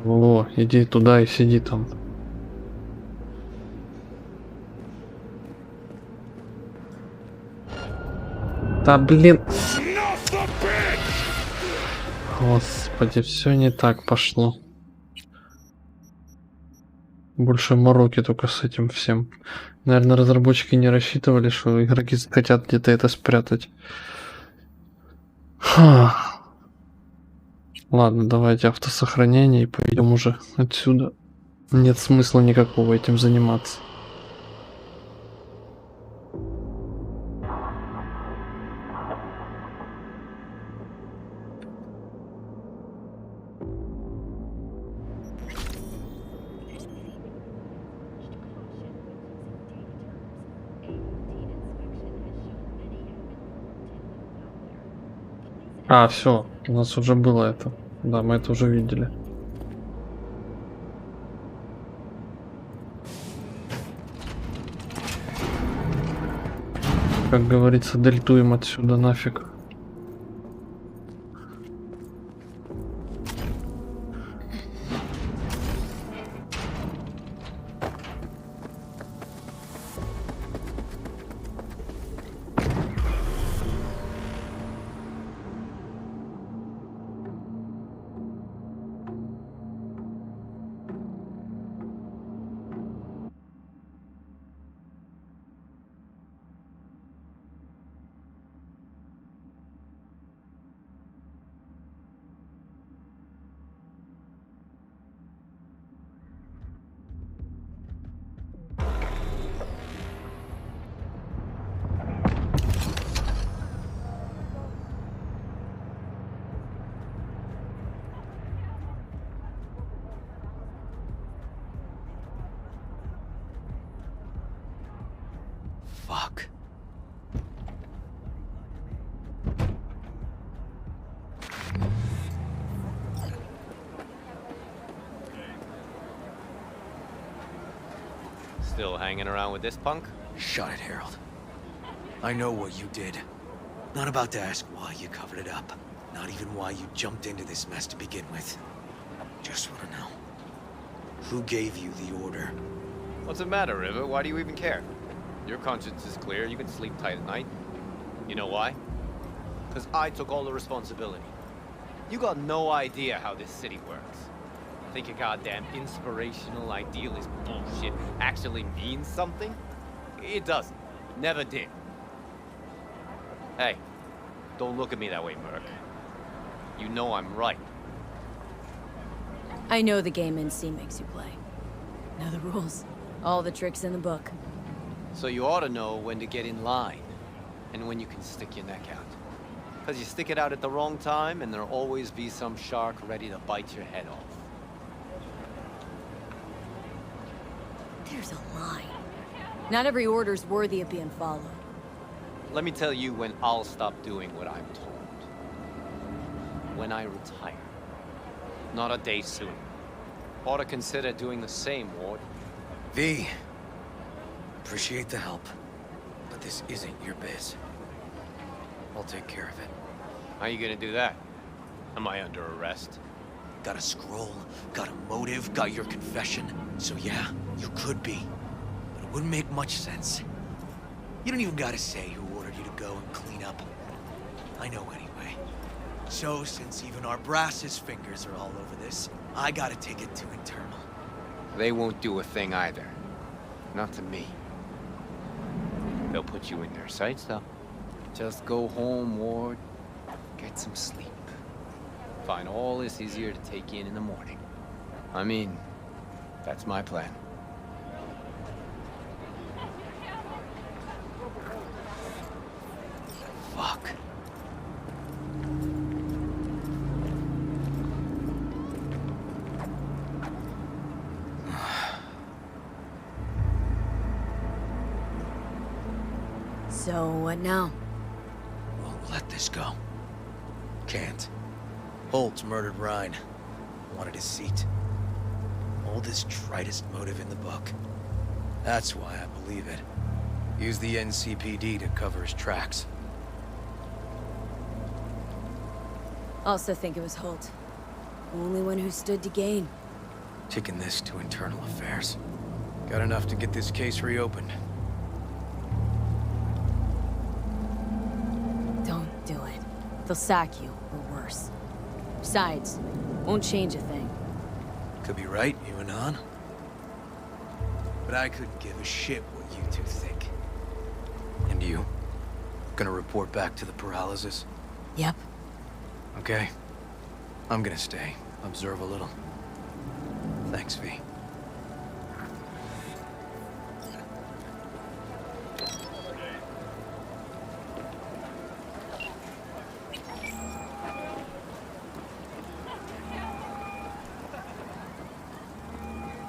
[SPEAKER 1] Во, иди туда и сиди там. Да блин. Господи, все не так пошло. Больше мороки только с этим всем. Наверное, разработчики не рассчитывали, что игроки хотят где-то это спрятать. Ха. Ладно, давайте автосохранение и пойдем уже отсюда. Нет смысла никакого этим заниматься. А, все, у нас уже было это. Да, мы это уже видели. Как говорится, дельтуем отсюда нафиг.
[SPEAKER 14] Fuck.
[SPEAKER 13] Still hanging around with this punk?
[SPEAKER 14] Shut it, Harold. I know what you did. Not about to ask why you covered it up. Not even why you jumped into this mess to begin with. Just want to know. Who gave you the order?
[SPEAKER 13] What's the matter, River? Why do you even care? Your conscience is clear, you can sleep tight at night. You know why? Because I took all the responsibility. You got no idea how this city works. Think your goddamn inspirational idealist bullshit actually means something? It doesn't. Never did. Hey, don't look at me that way, Merc. You know I'm right.
[SPEAKER 4] I know the game NC makes you play. Know the rules. All the tricks in the book.
[SPEAKER 13] So you ought to know when to get in line, and when you can stick your neck out. Because you stick it out at the wrong time, and there'll always be some shark ready to bite your head off.
[SPEAKER 4] There's a line. Not every order's worthy of being followed.
[SPEAKER 13] Let me tell you when I'll stop doing what I'm told. When I retire. Not a day soon. Ought to consider doing the same, Ward.
[SPEAKER 14] V. Appreciate the help, but this isn't your biz. I'll take care of it.
[SPEAKER 13] How you gonna do that? Am I under arrest?
[SPEAKER 14] Got a scroll, got a motive, got your confession. So yeah, you could be. But it wouldn't make much sense. You don't even gotta say who ordered you to go and clean up. I know anyway. So since even our brass's fingers are all over this, I gotta take it to internal.
[SPEAKER 13] They won't do a thing either. Not to me. They'll put you in their sights, though. Just go home, Ward. Get some sleep. Find all this easier to take in the morning. I mean, that's my plan.
[SPEAKER 14] Fuck.
[SPEAKER 4] So, what now?
[SPEAKER 14] Won't let this go. Can't. Holt's murdered Ryan. Wanted his seat. Oldest, tritest motive in the book. That's why I believe it. Use the NCPD to cover his tracks.
[SPEAKER 4] Also think it was Holt. The only one who stood to gain.
[SPEAKER 14] Taking this to internal affairs. Got enough to get this case reopened.
[SPEAKER 4] Don't do it. They'll sack you, or worse. Besides, won't change a thing.
[SPEAKER 14] Could be right, you and An. But I couldn't give a shit what you two think. And you? Gonna report back to the paralysis?
[SPEAKER 4] Yep.
[SPEAKER 14] Okay. I'm gonna stay. Observe a little. Thanks, V.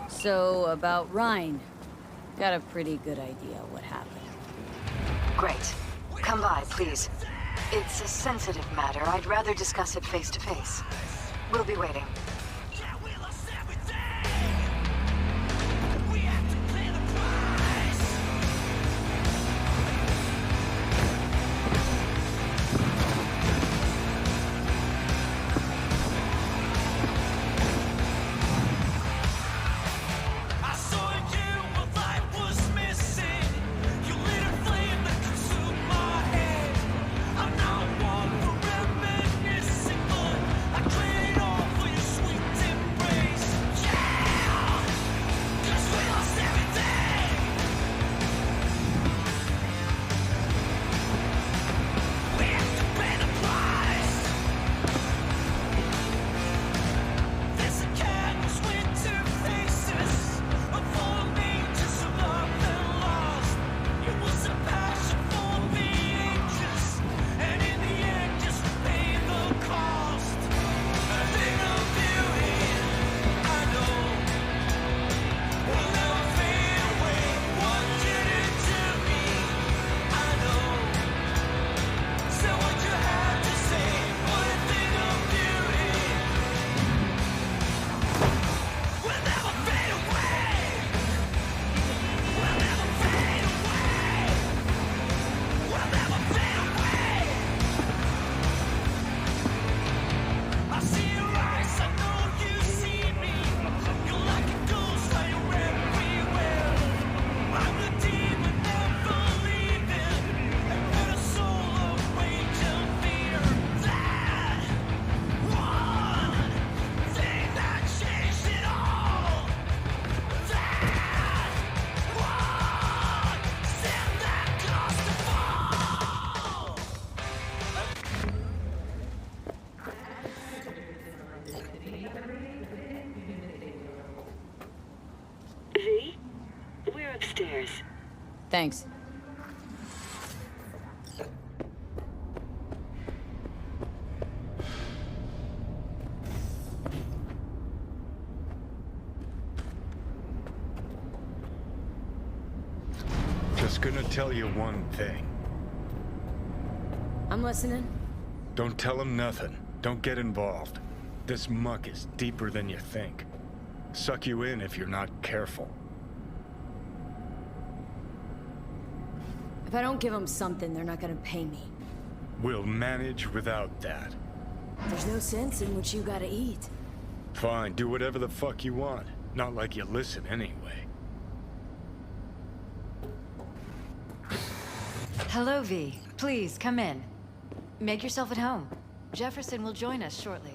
[SPEAKER 4] So, about Ryan. Got a pretty good idea what happened.
[SPEAKER 5] Great. Come by, please. It's a sensitive matter. I'd rather discuss it face to face. We'll be waiting.
[SPEAKER 4] Thanks.
[SPEAKER 6] Just gonna tell you one thing.
[SPEAKER 4] I'm listening.
[SPEAKER 6] Don't tell him nothing. Don't get involved. This muck is deeper than you think. Suck you in if you're not careful.
[SPEAKER 4] If I don't give them something, they're not gonna pay me.
[SPEAKER 6] We'll manage without that.
[SPEAKER 4] There's no sense in what you gotta eat.
[SPEAKER 6] Fine, do whatever the fuck you want. Not like you listen anyway.
[SPEAKER 5] Hello, V. Please, come in. Make yourself at home. Jefferson will join us shortly.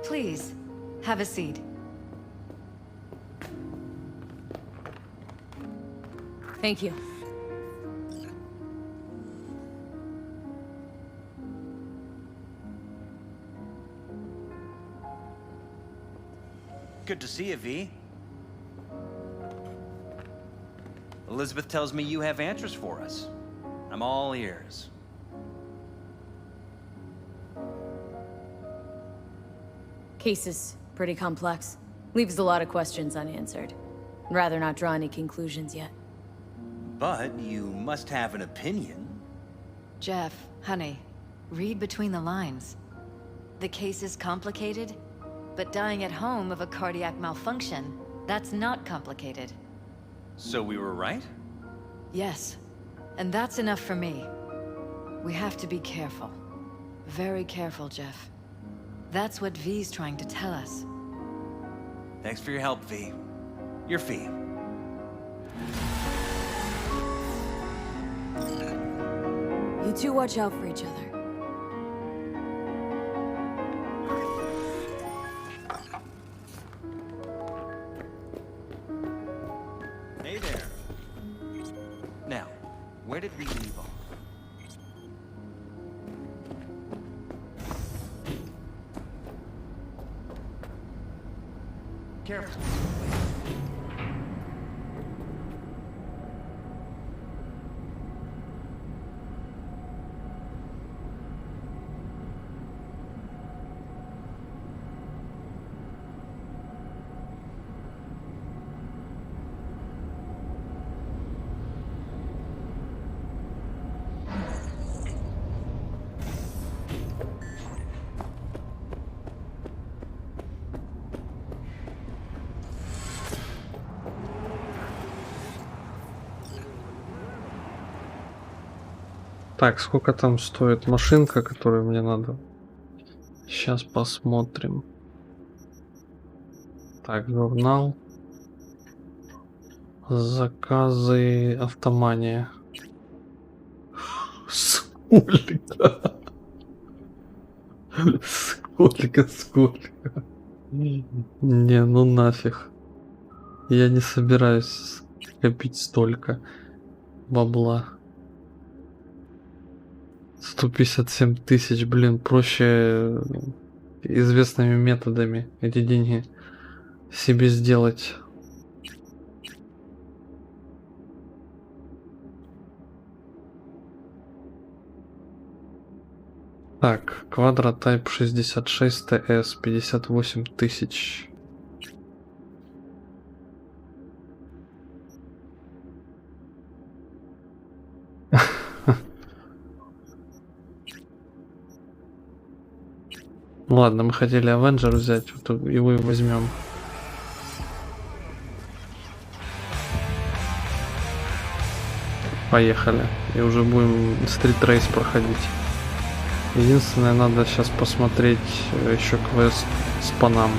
[SPEAKER 5] Please, have a seat.
[SPEAKER 4] Thank you.
[SPEAKER 3] Good to see you, V. Elizabeth tells me you have answers for us. I'm all ears.
[SPEAKER 4] Case is pretty complex. Leaves a lot of questions unanswered. I'd rather not draw any conclusions yet.
[SPEAKER 3] But you must have an opinion.
[SPEAKER 5] Jeff, honey, read between the lines. The case is complicated, but dying at home of a cardiac malfunction, that's not complicated.
[SPEAKER 3] So we were right?
[SPEAKER 5] Yes, and that's enough for me. We have to be careful. Very careful, Jeff. That's what V's trying to tell us.
[SPEAKER 3] Thanks for your help, V. Your fee.
[SPEAKER 4] You two watch out for each other.
[SPEAKER 3] Hey there. Now, where did we leave off? Careful.
[SPEAKER 1] Так, сколько там стоит машинка, которую мне надо? Сейчас посмотрим. Так, журнал. Заказы автомания. Сколько? Сколько? Не, ну нафиг. Я не собираюсь копить столько бабла. 157 тысяч, блин, проще известными методами эти деньги себе сделать. Так, квадрат Type 66 TS 58 тысяч. Ладно, мы хотели Avenger взять, вот его и возьмем. Поехали. И уже будем стрит-рейс проходить. Единственное, надо сейчас посмотреть еще квест с Панам.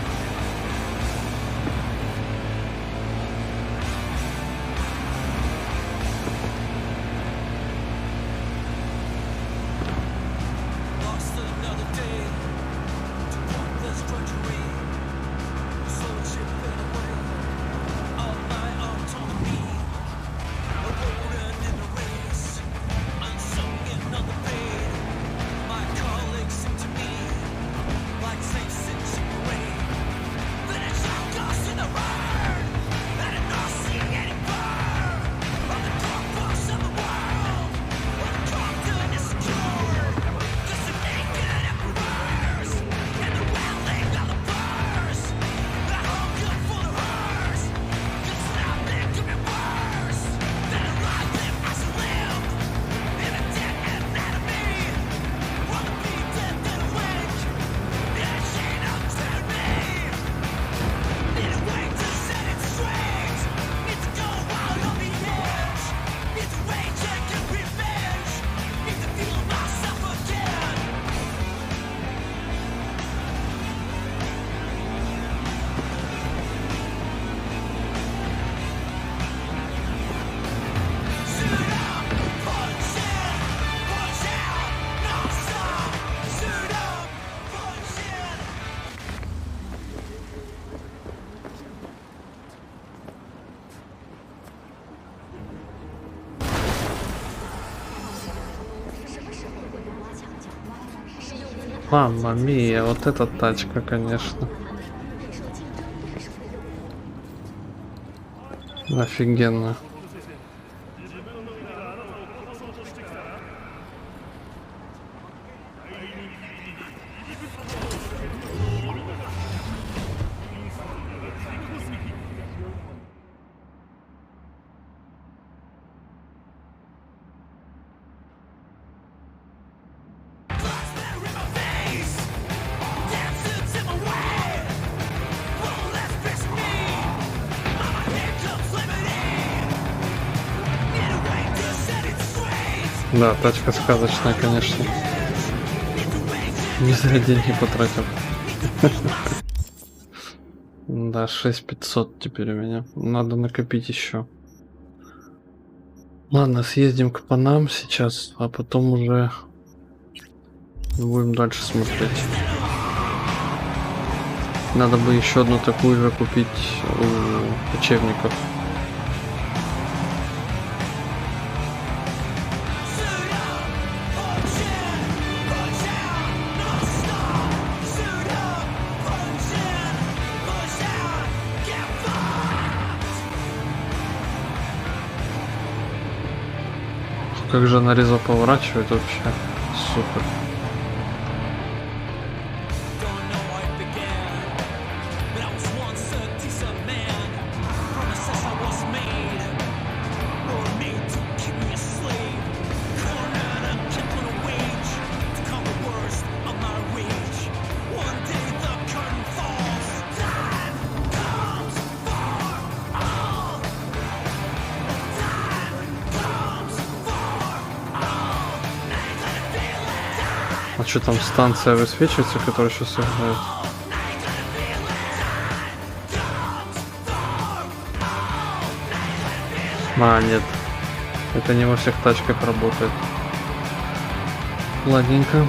[SPEAKER 1] Мамма мия, вот эта тачка, конечно. Офигенно. Да, тачка сказочная, конечно. Не зря деньги потратил. Да, 6500 теперь у меня. Надо накопить еще. Ладно, съездим к панам сейчас, а потом уже будем дальше смотреть. Надо бы еще одну такую же купить у кочевников. Как же она резво поворачивает, вообще супер. А что там станция высвечивается, которая сейчас играет? А, нет. Это не во всех тачках работает. Ладненько.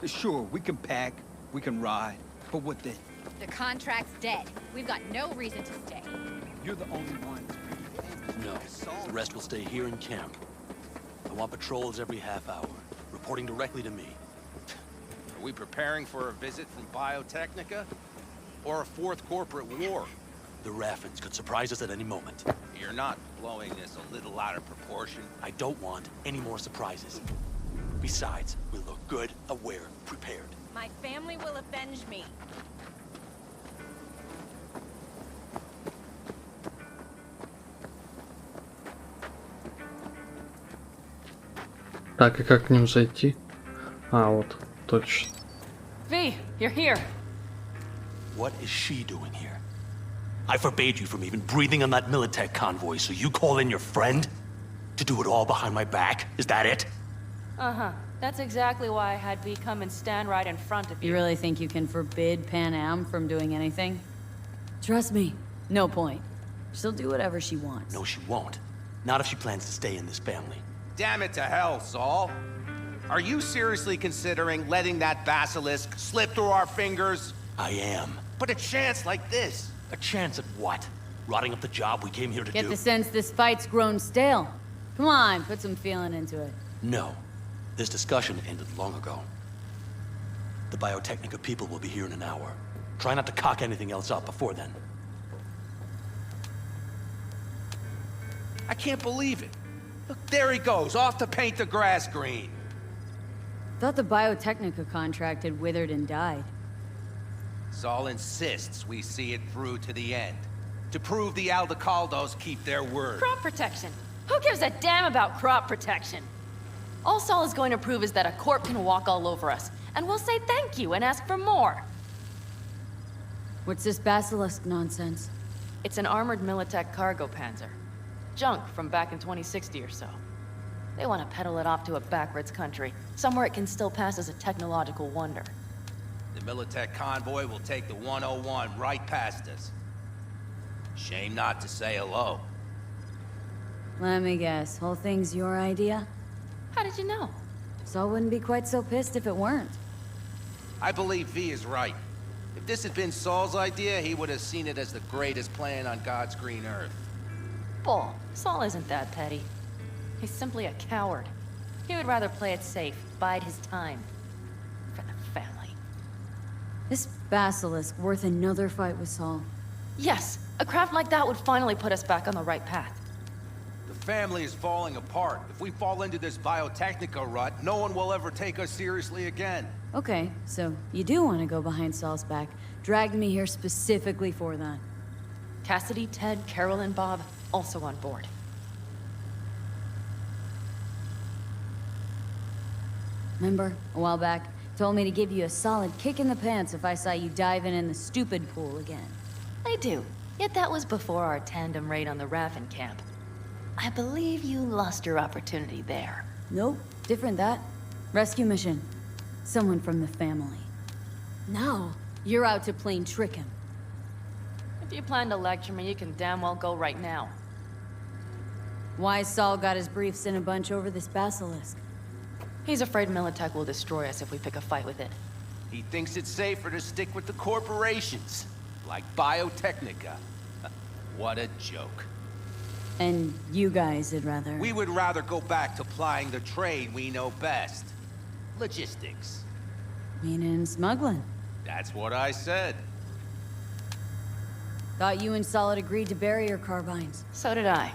[SPEAKER 18] Sure, we can pack, we can ride.
[SPEAKER 3] But what then?
[SPEAKER 20] The contract's dead. We've got no reason to stay.
[SPEAKER 3] You're the only one.
[SPEAKER 21] No, the rest will stay here in camp. I want patrols every half hour, reporting directly to me.
[SPEAKER 3] Are we preparing for a visit from Biotechnica? Or a fourth corporate war?
[SPEAKER 21] The Raffins could surprise us at any moment.
[SPEAKER 3] You're not blowing this a little out of proportion.
[SPEAKER 21] I don't want any more surprises. Besides, we look good, aware, prepared.
[SPEAKER 20] My family will avenge me.
[SPEAKER 1] Так, и как к ним зайти? А, вот, точно.
[SPEAKER 5] V, you're here.
[SPEAKER 21] What is she doing here? I forbade you from even breathing on that Militech convoy, so you call in your friend? To do it all behind my back? Is that it?
[SPEAKER 5] Uh-huh. That's exactly why I had V come and stand right in front of you.
[SPEAKER 4] You really think you can forbid Pan Am from doing anything? Trust me, no point. She'll do whatever she wants.
[SPEAKER 21] No, she won't. Not if she plans to stay in this family.
[SPEAKER 3] Damn it to hell, Saul. Are you seriously considering letting that basilisk slip through our fingers?
[SPEAKER 21] I am.
[SPEAKER 3] But a chance like this.
[SPEAKER 21] A chance at what? Rotting up the job we came here to do?
[SPEAKER 4] Get the sense this fight's grown stale. Come on, put some feeling into it.
[SPEAKER 21] No. This discussion ended long ago. The Biotechnica people will be here in an hour. Try not to cock anything else up before then.
[SPEAKER 3] I can't believe it. Look, there he goes, off to paint the grass green.
[SPEAKER 4] Thought the Biotechnica contract had withered and died.
[SPEAKER 3] Saul insists we see it through to the end. To prove the Aldecaldos keep their word.
[SPEAKER 5] Crop protection. Who gives a damn about crop protection? All Saul is going to prove is that a corp can walk all over us, and we'll say thank you and ask for more.
[SPEAKER 4] What's this basilisk nonsense?
[SPEAKER 5] It's an armored Militech cargo panzer. Junk from back in 2060 or so. They want to peddle it off to a backwards country, somewhere it can still pass as a technological wonder.
[SPEAKER 3] The Militech convoy will take the 101 right past us. Shame not to say hello.
[SPEAKER 4] Let me guess, whole thing's your idea?
[SPEAKER 5] How did you know?
[SPEAKER 4] Saul wouldn't be quite so pissed if it weren't.
[SPEAKER 3] I believe V is right. If this had been Saul's idea, he would have seen it as the greatest plan on God's green earth.
[SPEAKER 5] Bull. Saul isn't that petty. He's simply a coward. He would rather play it safe, bide his time. For the family.
[SPEAKER 4] This basilisk worth another fight with Saul?
[SPEAKER 5] Yes, a craft like that would finally put us back on the right path.
[SPEAKER 3] The family is falling apart. If we fall into this Biotechnica rut, no one will ever take us seriously again.
[SPEAKER 4] Okay, so you do want to go behind Saul's back. Dragged me here specifically for that.
[SPEAKER 5] Cassidy, Ted, Carol, and Bob, also on board.
[SPEAKER 4] Remember, a while back, told me to give you a solid kick in the pants if I saw you diving in the stupid pool again.
[SPEAKER 5] I do. Yet that was before our tandem raid on the Raffin camp. I believe you lost your opportunity there.
[SPEAKER 4] Nope, different that. Rescue mission. Someone from the family. Now, you're out to plain trick him.
[SPEAKER 5] If you plan to lecture me, you can damn well go right now.
[SPEAKER 4] Why Saul got his briefs in a bunch over this basilisk?
[SPEAKER 5] He's afraid Militech will destroy us if we pick a fight with it.
[SPEAKER 3] He thinks it's safer to stick with the corporations, like Biotechnica. What a joke.
[SPEAKER 4] And you guys would rather...
[SPEAKER 3] We would rather go back to plying the trade we know best. Logistics.
[SPEAKER 4] Meaning smuggling.
[SPEAKER 3] That's what I said.
[SPEAKER 4] Thought you and Saul had agreed to bury your carbines.
[SPEAKER 5] So did I.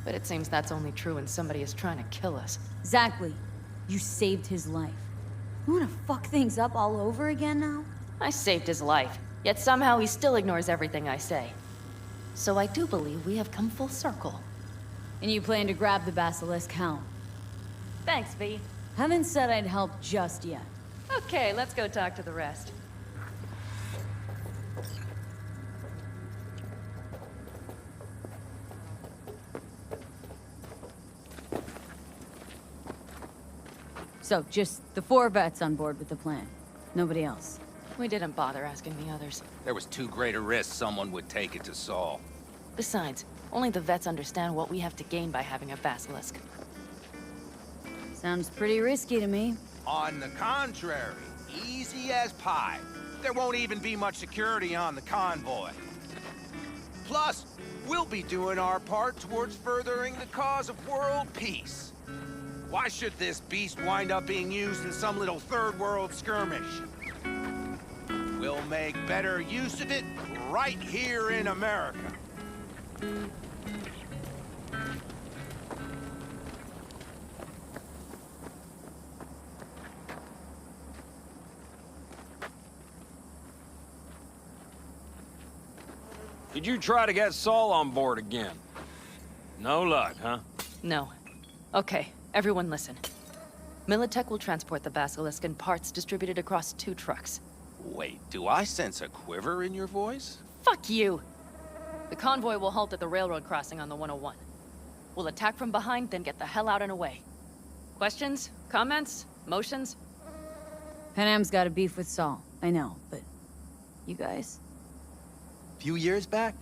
[SPEAKER 5] But it seems that's only true when somebody is trying to kill us.
[SPEAKER 4] Exactly. You saved his life. You wanna fuck things up all over again now?
[SPEAKER 5] I saved his life, yet somehow he still ignores everything I say. So I do believe we have come full circle.
[SPEAKER 4] And you plan to grab the basilisk how?
[SPEAKER 5] Thanks, V.
[SPEAKER 4] Haven't said I'd help just yet.
[SPEAKER 5] Okay, let's go talk to the rest.
[SPEAKER 4] So, just the 4 vets on board with the plan. Nobody else.
[SPEAKER 5] We didn't bother asking the others.
[SPEAKER 3] There was too great a risk someone would take it to Saul.
[SPEAKER 5] Besides, only the vets understand what we have to gain by having a basilisk.
[SPEAKER 4] Sounds pretty risky to me.
[SPEAKER 3] On the contrary, easy as pie.
[SPEAKER 18] there won't even be much security on the convoy. Plus, we'll be doing our part towards furthering the cause of world peace. Why should this beast wind up being used in some little third world skirmish? We'll make better use of it right here in America.
[SPEAKER 10] Did you try to get Saul on board again? No luck, huh?
[SPEAKER 5] No. Okay, everyone listen. Militech will transport the Basilisk in parts distributed across 2 trucks.
[SPEAKER 18] Wait, do I sense a quiver in your voice?
[SPEAKER 5] Fuck you! The convoy will halt at the railroad crossing on the 101. We'll attack from behind, then get the hell out and away. Questions? Comments? Motions?
[SPEAKER 4] Panam's got a beef with Saul. I know, but... you guys?
[SPEAKER 18] Few years back,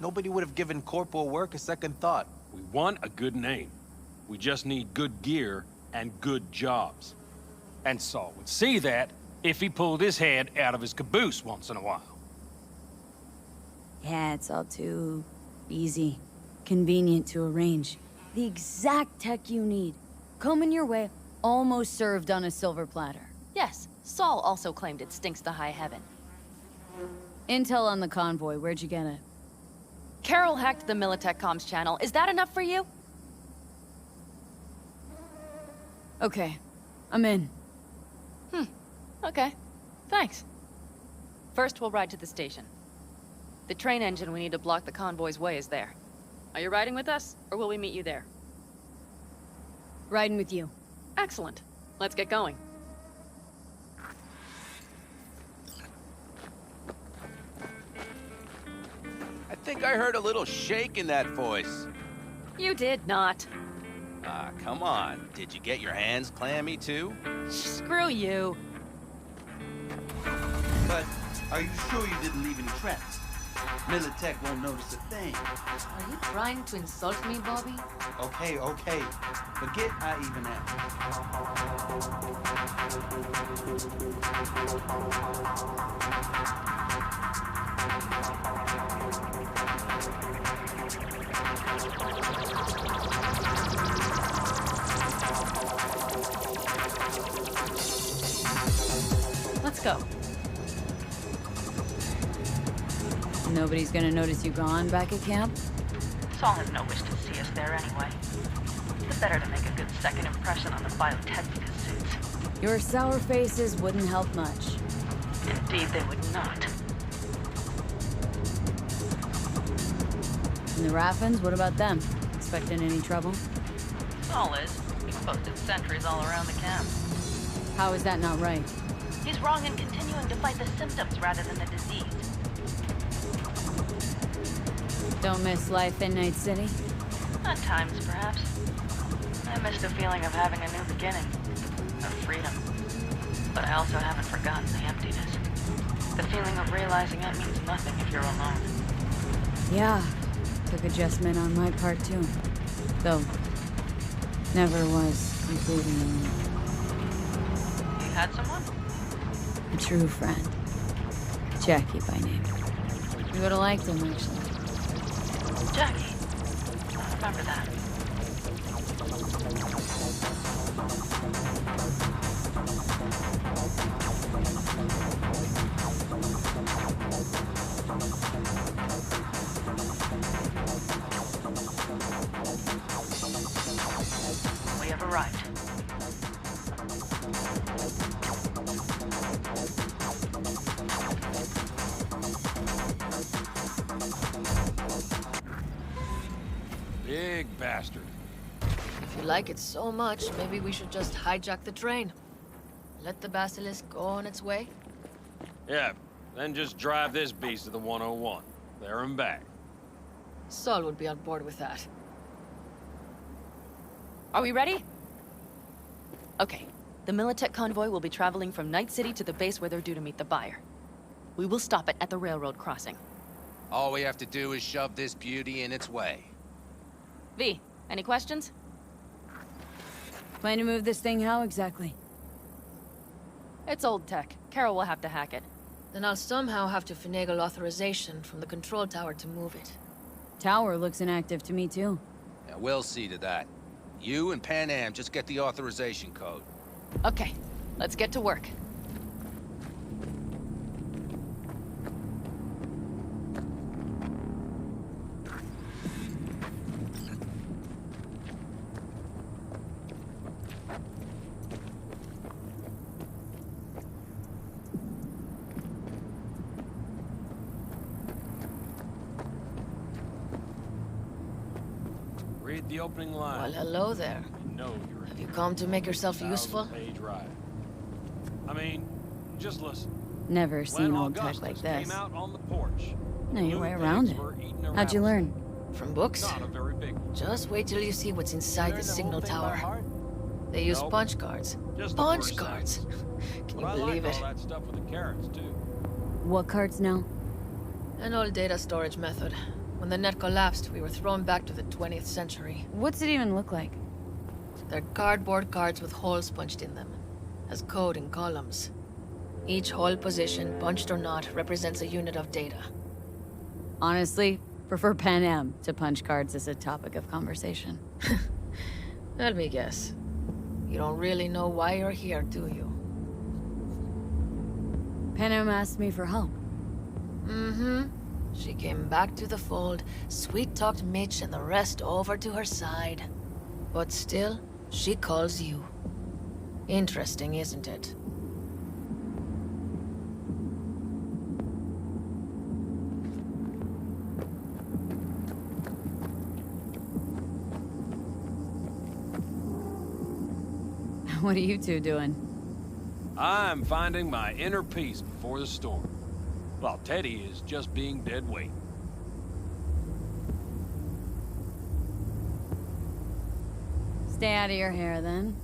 [SPEAKER 18] nobody would have given corporal work a second thought.
[SPEAKER 10] We want a good name. We just need good gear and good jobs. And Saul would see that if he pulled his head out of his caboose once in a while.
[SPEAKER 4] Yeah, it's all too... easy. Convenient to arrange. The exact tech you need. Coming your way, almost served on a silver platter.
[SPEAKER 5] Yes, Saul also claimed it stinks to high heaven.
[SPEAKER 4] Intel on the convoy, where'd you get it?
[SPEAKER 5] Carol hacked the Militech comms channel. Is that enough for you?
[SPEAKER 4] Okay, I'm in.
[SPEAKER 5] Okay. Thanks. First, we'll ride to the station. The train engine we need to block the convoy's way is there. Are you riding with us, or will we meet you there?
[SPEAKER 4] Riding with you.
[SPEAKER 5] Excellent. Let's get going.
[SPEAKER 18] I think I heard a little shake in that voice.
[SPEAKER 5] You did not.
[SPEAKER 18] Ah, come on. Did you get your hands clammy too?
[SPEAKER 5] Screw you.
[SPEAKER 9] But are you sure you didn't leave any tracks? Militech won't notice a thing.
[SPEAKER 5] Are you trying to insult me, Bobby?
[SPEAKER 9] Okay, okay. Forget I even
[SPEAKER 5] Let's go.
[SPEAKER 4] Nobody's gonna notice you gone back at camp?
[SPEAKER 22] Saul has no wish to see us there anyway. It's better to make a good second impression on the biotechnica suits.
[SPEAKER 4] Your sour faces wouldn't help much.
[SPEAKER 22] Indeed, they would not.
[SPEAKER 4] And the Raffins, what about them? Expecting any trouble?
[SPEAKER 22] Saul is. He's posted sentries all around the camp.
[SPEAKER 4] How is that not right?
[SPEAKER 22] He's wrong in continuing to fight the symptoms rather than the disease.
[SPEAKER 4] Don't miss life in Night-City?
[SPEAKER 22] At times, perhaps. I miss the feeling of having a new beginning. Of freedom. But I also haven't forgotten the emptiness. The feeling of realizing it means nothing if you're alone.
[SPEAKER 4] Yeah. Took adjustment on my part, too. Though, never was completely alone.
[SPEAKER 22] You had someone?
[SPEAKER 4] A true friend. Jackie by name. You would've liked him, actually.
[SPEAKER 22] Jackie. I remember that. We have arrived.
[SPEAKER 10] Big bastard.
[SPEAKER 5] If you like it so much, maybe we should just hijack the train. Let the Basilisk go on its way.
[SPEAKER 10] Yeah, then just drive this beast to the 101. There and back.
[SPEAKER 5] Saul would be on board with that. Are we ready? Okay. The Militech convoy will be traveling from Night-City to the base where they're due to meet the buyer. We will stop it at the railroad crossing.
[SPEAKER 18] All we have to do is shove this beauty in its way.
[SPEAKER 5] V, any questions?
[SPEAKER 4] Plan to move this thing how exactly?
[SPEAKER 5] It's old tech. Carol will have to hack it.
[SPEAKER 7] Then I'll somehow have to finagle authorization from the control tower to move it.
[SPEAKER 4] Tower looks inactive to me too.
[SPEAKER 18] Yeah, we'll see to that. You and Pan Am just get the authorization code.
[SPEAKER 7] Okay, let's get to work.
[SPEAKER 10] Read the opening line.
[SPEAKER 7] Well, hello there.
[SPEAKER 10] No, you're
[SPEAKER 7] Have you come to make yourself useful?
[SPEAKER 10] page right. I mean, just listen.
[SPEAKER 4] Never seen
[SPEAKER 10] When
[SPEAKER 4] old tech
[SPEAKER 10] Augustus
[SPEAKER 4] like this.
[SPEAKER 10] came out on the porch,
[SPEAKER 4] Know your way
[SPEAKER 10] blue
[SPEAKER 4] around
[SPEAKER 10] pigs
[SPEAKER 4] it.
[SPEAKER 10] were eating a
[SPEAKER 4] How'd you learn?
[SPEAKER 7] From books?
[SPEAKER 10] Not a very big one.
[SPEAKER 7] Just wait till you see what's inside the
[SPEAKER 10] Learn the whole
[SPEAKER 7] signal
[SPEAKER 10] thing by
[SPEAKER 7] tower.
[SPEAKER 10] heart?
[SPEAKER 7] They use
[SPEAKER 10] Nope.
[SPEAKER 7] punch cards.
[SPEAKER 10] Just the
[SPEAKER 7] Punch
[SPEAKER 10] first
[SPEAKER 7] cards. Can you
[SPEAKER 10] But I
[SPEAKER 7] believe
[SPEAKER 10] like
[SPEAKER 7] it?
[SPEAKER 10] all that stuff with the carrots, too.
[SPEAKER 4] What cards now?
[SPEAKER 7] An old data storage method. When the net collapsed, we were thrown back to the 20th century.
[SPEAKER 4] What's it even look like?
[SPEAKER 7] They're cardboard cards with holes punched in them. Has code in columns. Each hole position, punched or not, represents a unit of data.
[SPEAKER 4] Honestly, prefer Pan Am to punch cards as a topic of conversation.
[SPEAKER 7] Let me guess. You don't really know why you're here, do you?
[SPEAKER 4] Pan Am asked me for help.
[SPEAKER 7] Mm-hmm. She came back to the fold, sweet-talked Mitch and the rest over to her side. But still, she calls you. Interesting, isn't it?
[SPEAKER 4] What are you two doing?
[SPEAKER 10] I'm finding my inner peace before the storm. While Teddy is just being dead weight.
[SPEAKER 4] Stay out of your hair, then.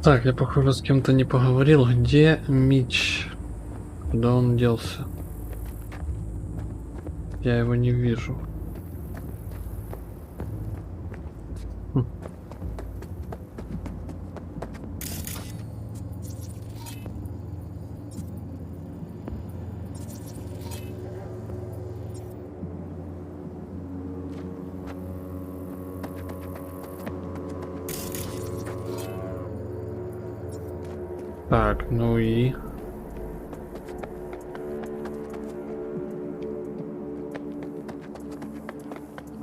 [SPEAKER 1] Так, я, похоже, с кем-то не поговорил. Где Мич? Куда он делся? Я его не вижу. Так, ну и...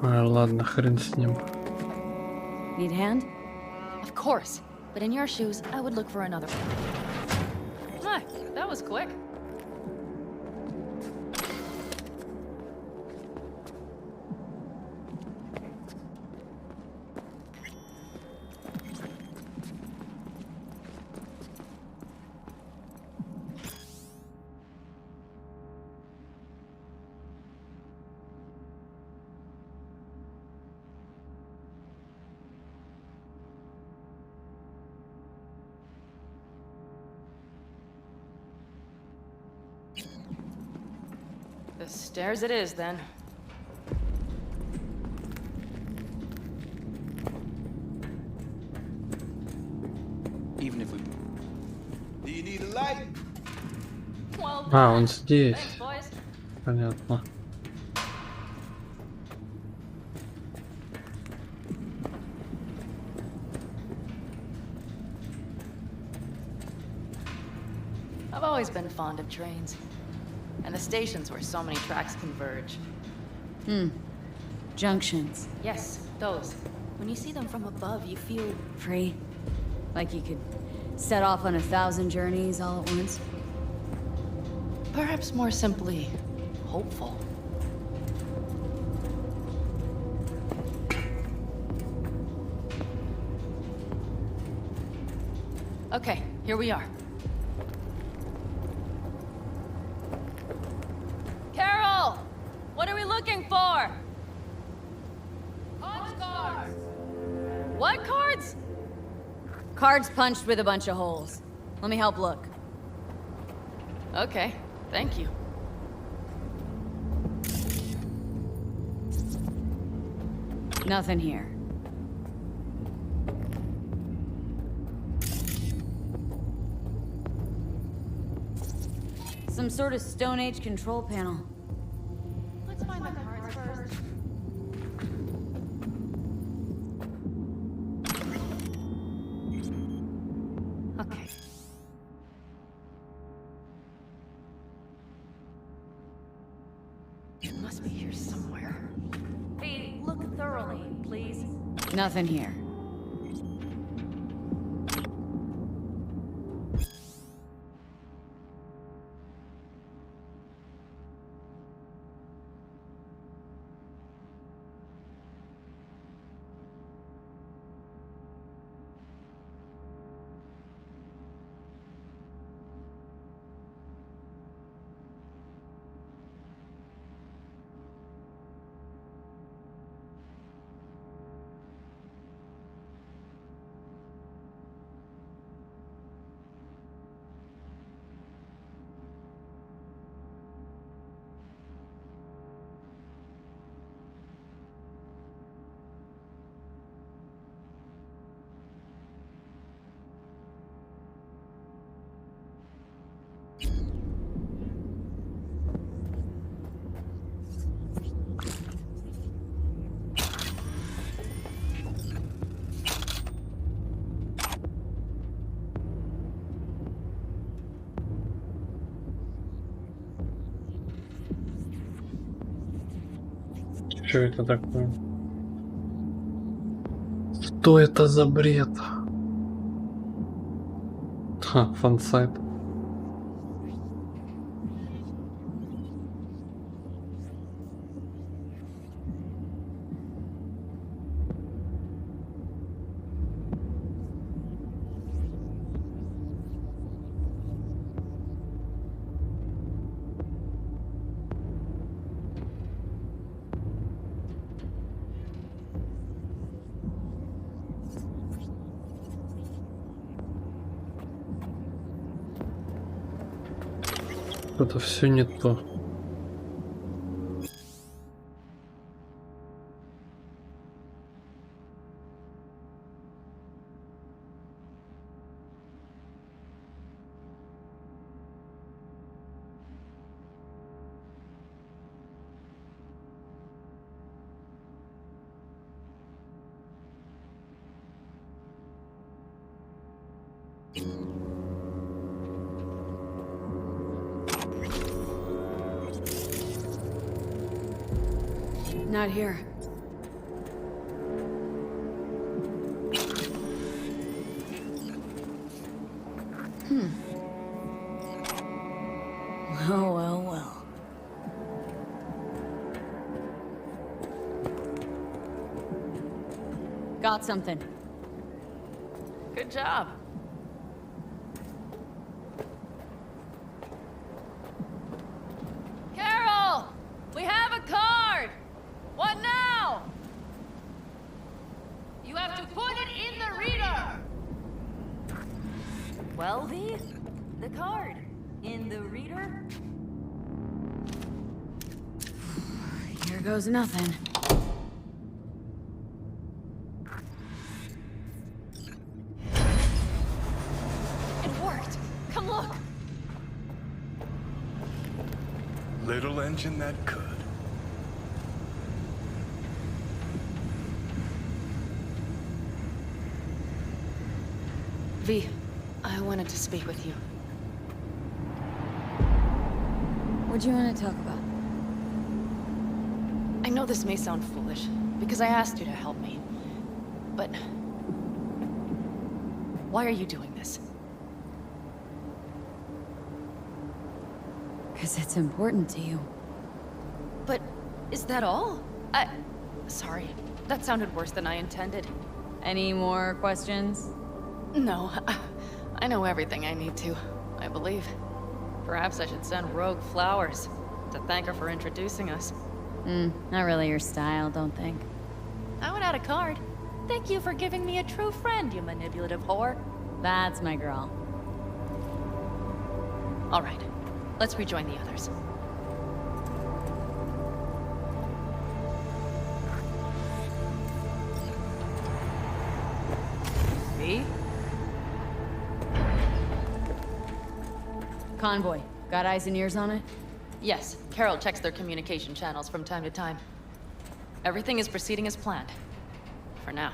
[SPEAKER 1] Ладно, хрен с ним.
[SPEAKER 4] Need a hand?
[SPEAKER 20] Of course. But in your shoes, I would look for another one. Hi, that was quick. The stairs it is, then.
[SPEAKER 9] Even if we... Do you need a light?
[SPEAKER 20] Well,
[SPEAKER 1] Он здесь.
[SPEAKER 20] thanks, boys.
[SPEAKER 1] Понятно.
[SPEAKER 20] I've always been fond of trains. And the stations where so many tracks converge.
[SPEAKER 4] Junctions.
[SPEAKER 20] Yes, those. When you see them from above, you feel...
[SPEAKER 4] Free. Like you could set off on 1,000 journeys all at once.
[SPEAKER 20] Perhaps more simply, hopeful. Okay, here we are. Carol! What are we looking
[SPEAKER 4] Card's punched with a bunch of holes. Let me help look.
[SPEAKER 20] Okay, thank you.
[SPEAKER 4] Nothing here. Some sort of Stone Age control panel.
[SPEAKER 22] Let's find the cards first.
[SPEAKER 20] Okay. It must be here somewhere.
[SPEAKER 4] V, look thoroughly, please. Nothing here.
[SPEAKER 1] Что это такое? Что это за бред? Ха, фансайт. Это все не то.
[SPEAKER 4] Not here. Oh, well, well. Got something.
[SPEAKER 20] Good job. Carol! We have a card! What now?
[SPEAKER 16] You have to put it in the reader!
[SPEAKER 4] Well, V, the card. In the reader? Here goes nothing.
[SPEAKER 20] It worked! Come look!
[SPEAKER 6] Little engine that could.
[SPEAKER 20] V, I wanted to speak with you.
[SPEAKER 4] What do you want to talk about?
[SPEAKER 20] I know this may sound foolish, because I asked you to help me. But... why are you doing this?
[SPEAKER 4] Because it's important to you.
[SPEAKER 20] But is that all? Sorry, that sounded worse than I intended.
[SPEAKER 4] Any more questions?
[SPEAKER 20] No, I know everything I need to, I believe. Perhaps I should send Rogue flowers to thank her for introducing us.
[SPEAKER 4] Not really your style, don't think.
[SPEAKER 20] I would add a card. Thank you for giving me a true friend, you manipulative whore.
[SPEAKER 4] That's my girl.
[SPEAKER 20] All right, let's rejoin the others.
[SPEAKER 4] V? Convoy. Got eyes and ears on it?
[SPEAKER 20] Yes, Carol checks their communication channels from time to time. Everything is proceeding as planned. For now.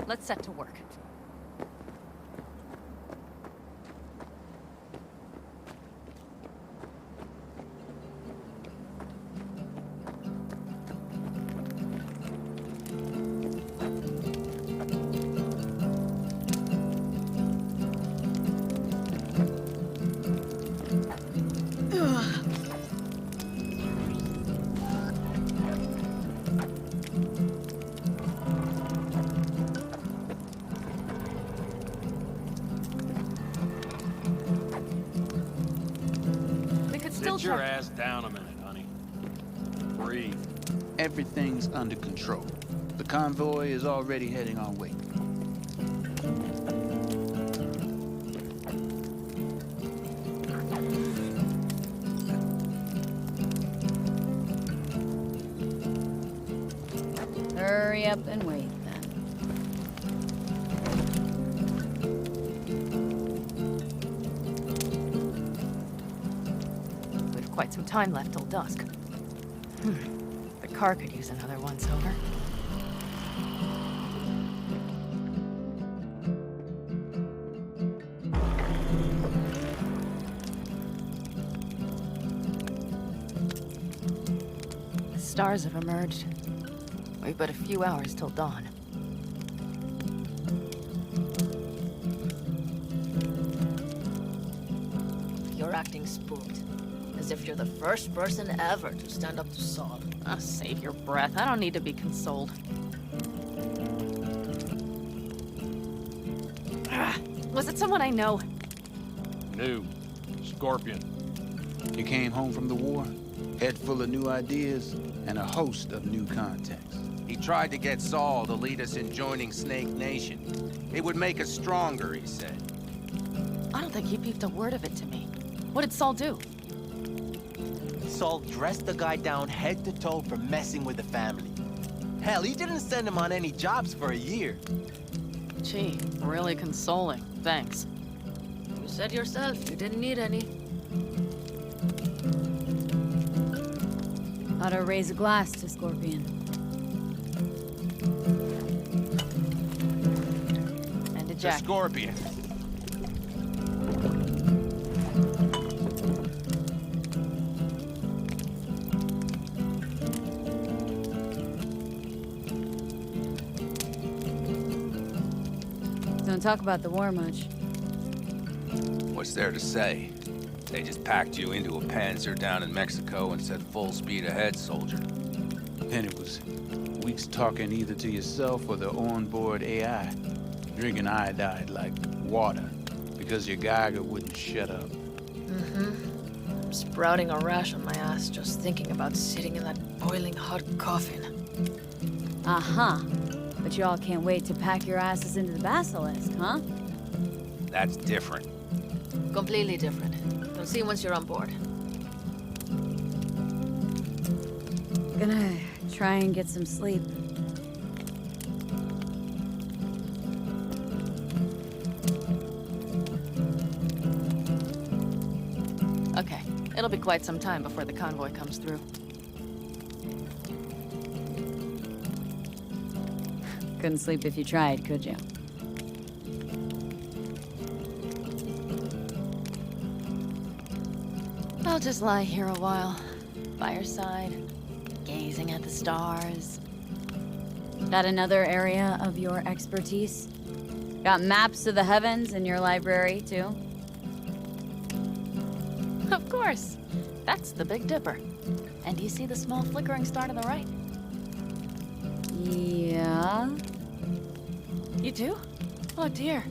[SPEAKER 20] Let's set to work.
[SPEAKER 10] Sit your ass down a minute, honey. Breathe.
[SPEAKER 8] Everything's under control. The convoy is already heading our way.
[SPEAKER 4] Hurry up and wait, then.
[SPEAKER 20] We've quite some time left till dusk. The car could use another once-over. The stars have emerged. We've but a few hours till dawn.
[SPEAKER 7] You're acting spooked. As if you're the first person ever to stand up to Saul.
[SPEAKER 20] Oh, save your breath. I don't need to be consoled. Was it someone I know?
[SPEAKER 10] New. Scorpion.
[SPEAKER 8] You came home from the war, head full of new ideas, and a host of new contacts.
[SPEAKER 18] He tried to get Saul to lead us in joining Snake Nation. It would make us stronger, he said.
[SPEAKER 20] I don't think he peeped a word of it to me. What did Saul do?
[SPEAKER 11] Saul dressed the guy down head to toe for messing with the family. Hell, he didn't send him on any jobs for a year.
[SPEAKER 20] Gee, really consoling. Thanks.
[SPEAKER 7] You said yourself you didn't need any.
[SPEAKER 4] Ought to raise a glass to Scorpion.
[SPEAKER 20] And to
[SPEAKER 18] The
[SPEAKER 20] Jack.
[SPEAKER 18] Scorpion.
[SPEAKER 4] Don't talk about the war much.
[SPEAKER 13] What's there to say? They just packed you into a Panzer down in Mexico and said full speed ahead, soldier.
[SPEAKER 8] Then it was weeks talking either to yourself or the onboard AI, drinking iodide like water, because your Geiger wouldn't shut up.
[SPEAKER 7] I'm sprouting a rash on my ass just thinking about sitting in that boiling hot coffin.
[SPEAKER 4] Uh-huh. But y'all can't wait to pack your asses into the Basilisk, huh?
[SPEAKER 18] That's different.
[SPEAKER 7] Completely different. You'll see once you're on board.
[SPEAKER 4] Gonna try and get some sleep.
[SPEAKER 20] Okay, it'll be quite some time before the convoy comes through.
[SPEAKER 4] Couldn't sleep if you tried, could you?
[SPEAKER 20] I'll just lie here a while, by your side, gazing at the stars.
[SPEAKER 4] That another area of your expertise? Got maps of the heavens in your library, too?
[SPEAKER 20] Of course. That's the Big Dipper. And do you see the small flickering star to the right?
[SPEAKER 4] Yeah.
[SPEAKER 20] You do? Oh dear.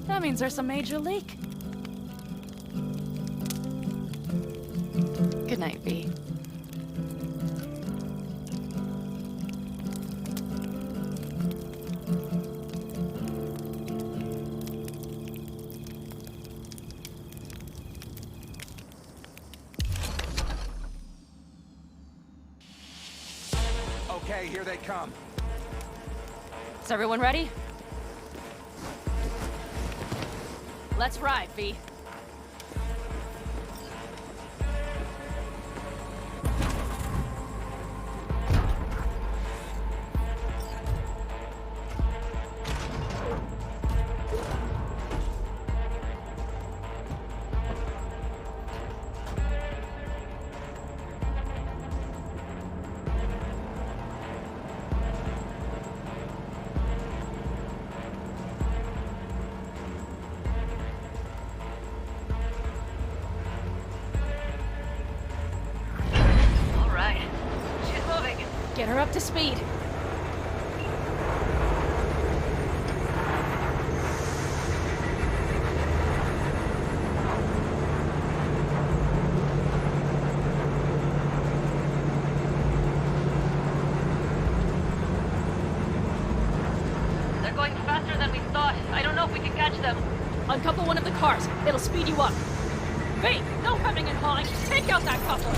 [SPEAKER 20] That means there's a major leak. Good night, V.
[SPEAKER 18] Okay, here they come.
[SPEAKER 20] Is everyone ready? Let's ride, V. Get her up to speed.
[SPEAKER 22] They're going faster than we thought. I don't know if we can catch them.
[SPEAKER 20] Uncouple one of the cars. It'll speed you up. V, no hemming and hawing. Take out that coupler.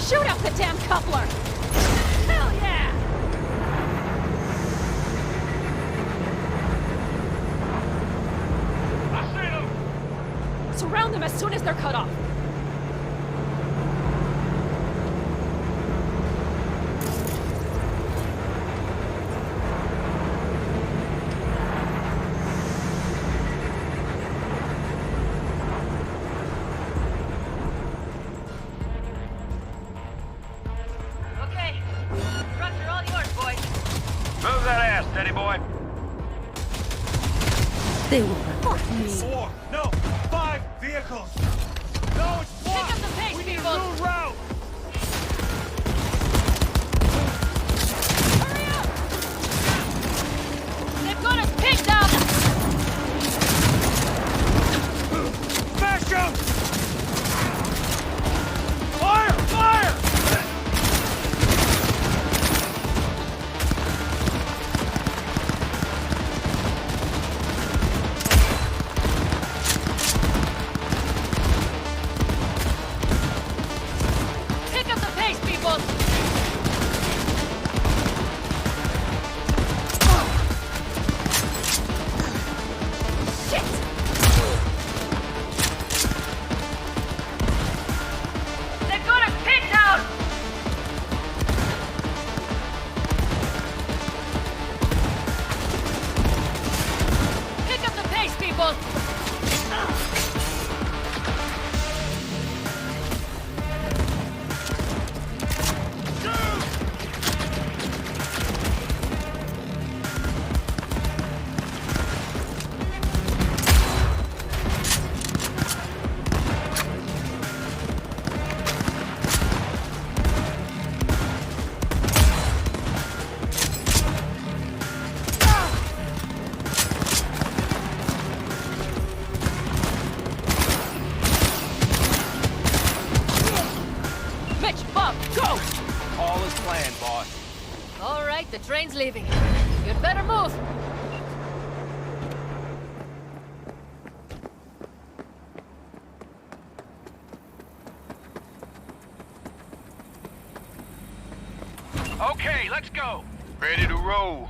[SPEAKER 20] Shoot up the damn coupler! Hell yeah!
[SPEAKER 10] I see them!
[SPEAKER 20] Surround them as soon as they're cut off.
[SPEAKER 10] Move that ass, steady boy.
[SPEAKER 4] They will report me.
[SPEAKER 17] 4, no, 5 vehicles. No, it's blocked.
[SPEAKER 20] Pick up the pace,
[SPEAKER 17] We need
[SPEAKER 20] people.
[SPEAKER 17] a new route.
[SPEAKER 20] Hurry up! They've got us pinned down.
[SPEAKER 17] Smash them! Fire! Fire!
[SPEAKER 5] Mitch, Bob, go!
[SPEAKER 18] All is planned, boss.
[SPEAKER 5] All right, the train's leaving. You'd better move.
[SPEAKER 18] Okay, let's go. Ready to roll.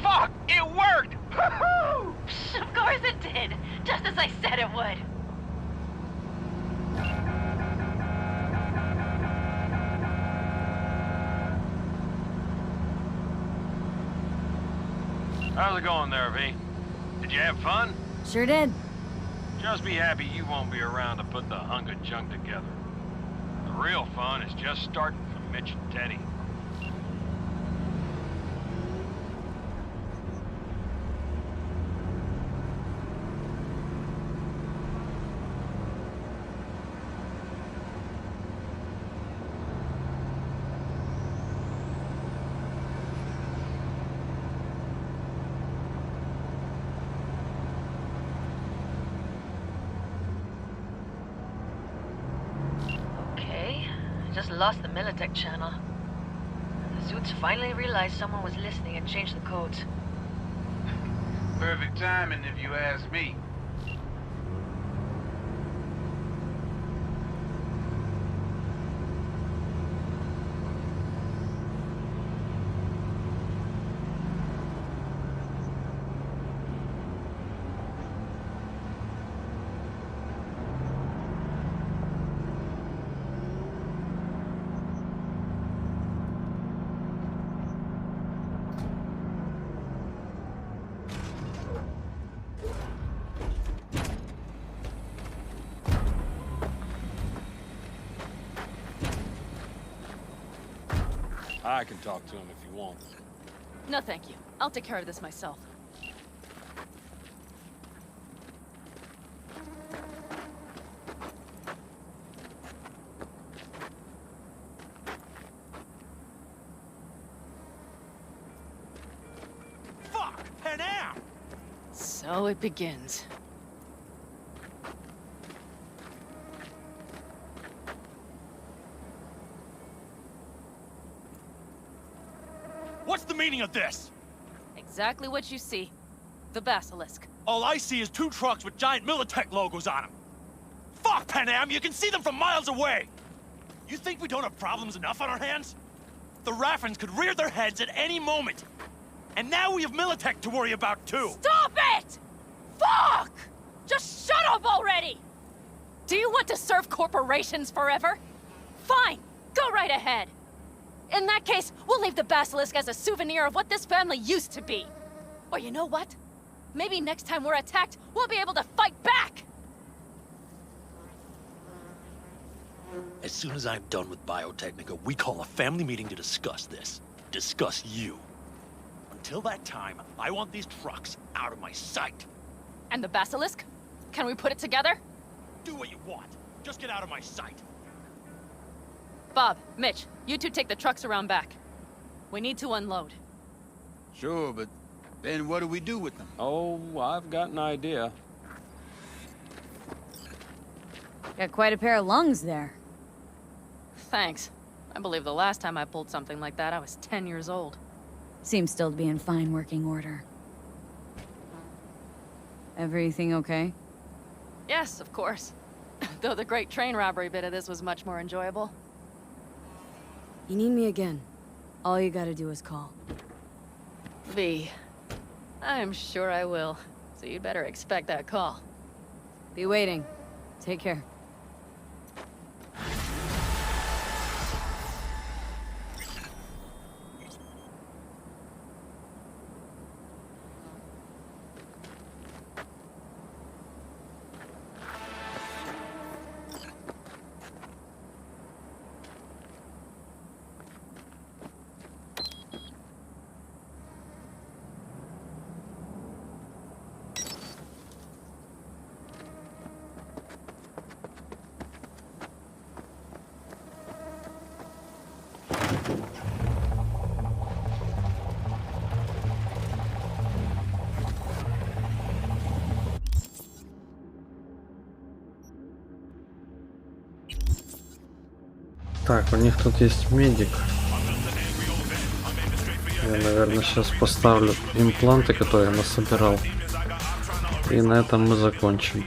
[SPEAKER 22] Fuck! It worked! Woohoo! Of course it did. Just as I said it would.
[SPEAKER 10] How's it going there, V? Did you have fun?
[SPEAKER 4] Sure did.
[SPEAKER 10] Just be happy you won't be around to put the hunk of junk together. The real fun is just starting for Mitch and Teddy.
[SPEAKER 22] Okay, I just lost the Militech channel. The suits finally realized someone was listening and changed the codes.
[SPEAKER 8] Perfect timing, if you ask me.
[SPEAKER 10] I can talk to him if you want.
[SPEAKER 20] No, thank you. I'll take care of this myself.
[SPEAKER 18] Fuck! Panam!
[SPEAKER 20] So it begins.
[SPEAKER 17] What's the meaning of this?
[SPEAKER 20] Exactly what you see. The Basilisk.
[SPEAKER 17] All I see is 2 trucks with giant Militech logos on them. Fuck, Panam! You can see them from miles away! You think we don't have problems enough on our hands? The Raffens could rear their heads at any moment. And now we have Militech to worry about, too.
[SPEAKER 20] Stop it! Fuck! Just shut up already! Do you want to serve corporations forever? Fine, go right ahead. In that case, we'll leave the Basilisk as a souvenir of what this family used to be. Or you know what? Maybe next time we're attacked, we'll be able to fight back!
[SPEAKER 21] As soon as I'm done with Biotechnica, we call a family meeting to discuss this. Discuss you.
[SPEAKER 17] Until that time, I want these trucks out of my sight.
[SPEAKER 20] And the Basilisk? Can we put it together?
[SPEAKER 17] Do what you want. Just get out of my sight.
[SPEAKER 20] Bob, Mitch, you two take the trucks around back. We need to unload.
[SPEAKER 8] Sure, but then what do we do with them?
[SPEAKER 10] Oh, I've got an idea.
[SPEAKER 4] Got quite a pair of lungs there.
[SPEAKER 20] Thanks. I believe the last time I pulled something like that, I was 10 years old.
[SPEAKER 4] Seems still to be in fine working order. Everything okay?
[SPEAKER 20] Yes, of course. Though the great train robbery bit of this was much more enjoyable.
[SPEAKER 4] You need me again. All you gotta do is call.
[SPEAKER 20] V. I'm sure I will. So you'd better expect that call.
[SPEAKER 4] Be waiting. Take care.
[SPEAKER 1] Так, у них тут есть медик. Я, наверное, сейчас поставлю импланты, которые я насобирал. И на этом мы закончим.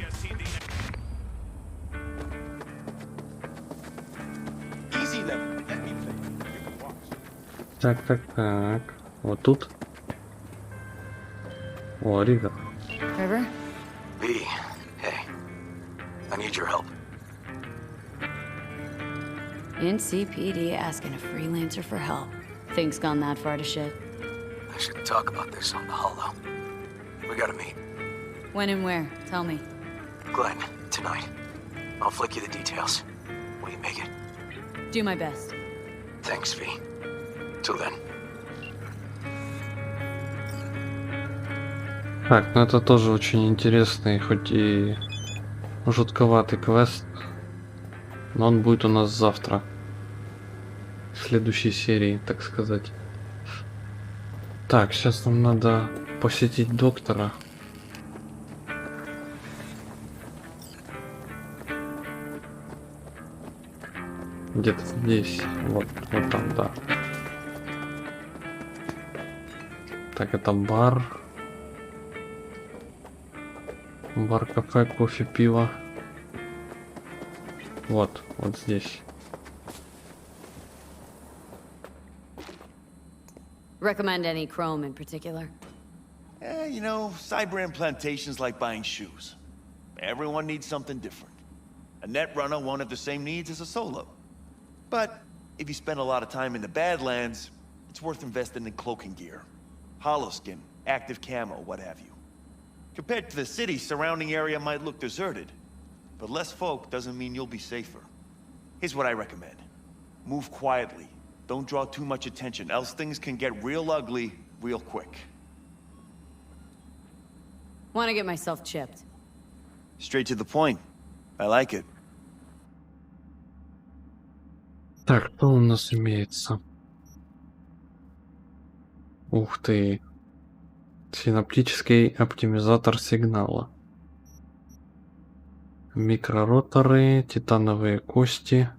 [SPEAKER 1] Так. Вот тут. О, Рига.
[SPEAKER 4] River?
[SPEAKER 14] V, hey. I need your help.
[SPEAKER 4] NCPD asking a freelancer for help. Things gone that far to shit.
[SPEAKER 14] I should talk about this on the holo. We gotta meet.
[SPEAKER 4] When and where? Tell me.
[SPEAKER 14] Glenn, tonight. I'll flick you the details. Will you make it?
[SPEAKER 4] Do my best.
[SPEAKER 14] Thanks, V. Till then.
[SPEAKER 1] Так, ну это тоже очень интересный, хоть и жутковатый квест. Но он будет у нас завтра. В следующей серии, так сказать. Так, сейчас нам надо посетить доктора. Где-то здесь. Вот там, да. Так, это бар. Бар, кафе, кофе, пиво. Вот здесь.
[SPEAKER 4] Recommend any chrome in particular?
[SPEAKER 9] You know, cyber implantation's like buying shoes. Everyone needs something different. A net runner won't have the same needs as a solo. But if you spend a lot of time in the Badlands, it's worth investing in cloaking gear. Holoskin, active camo, what have you. Compared to the city, surrounding area might look deserted. But less folk doesn't mean you'll be safer. Here's what I recommend. Move quietly. Don't draw too much attention, else things can get real ugly real quick.
[SPEAKER 4] Want to get myself chipped.
[SPEAKER 9] Straight to the point. I like it.
[SPEAKER 1] Так, что у нас имеется? Ух ты. Синаптический оптимизатор сигнала. Микророторы, титановые кости.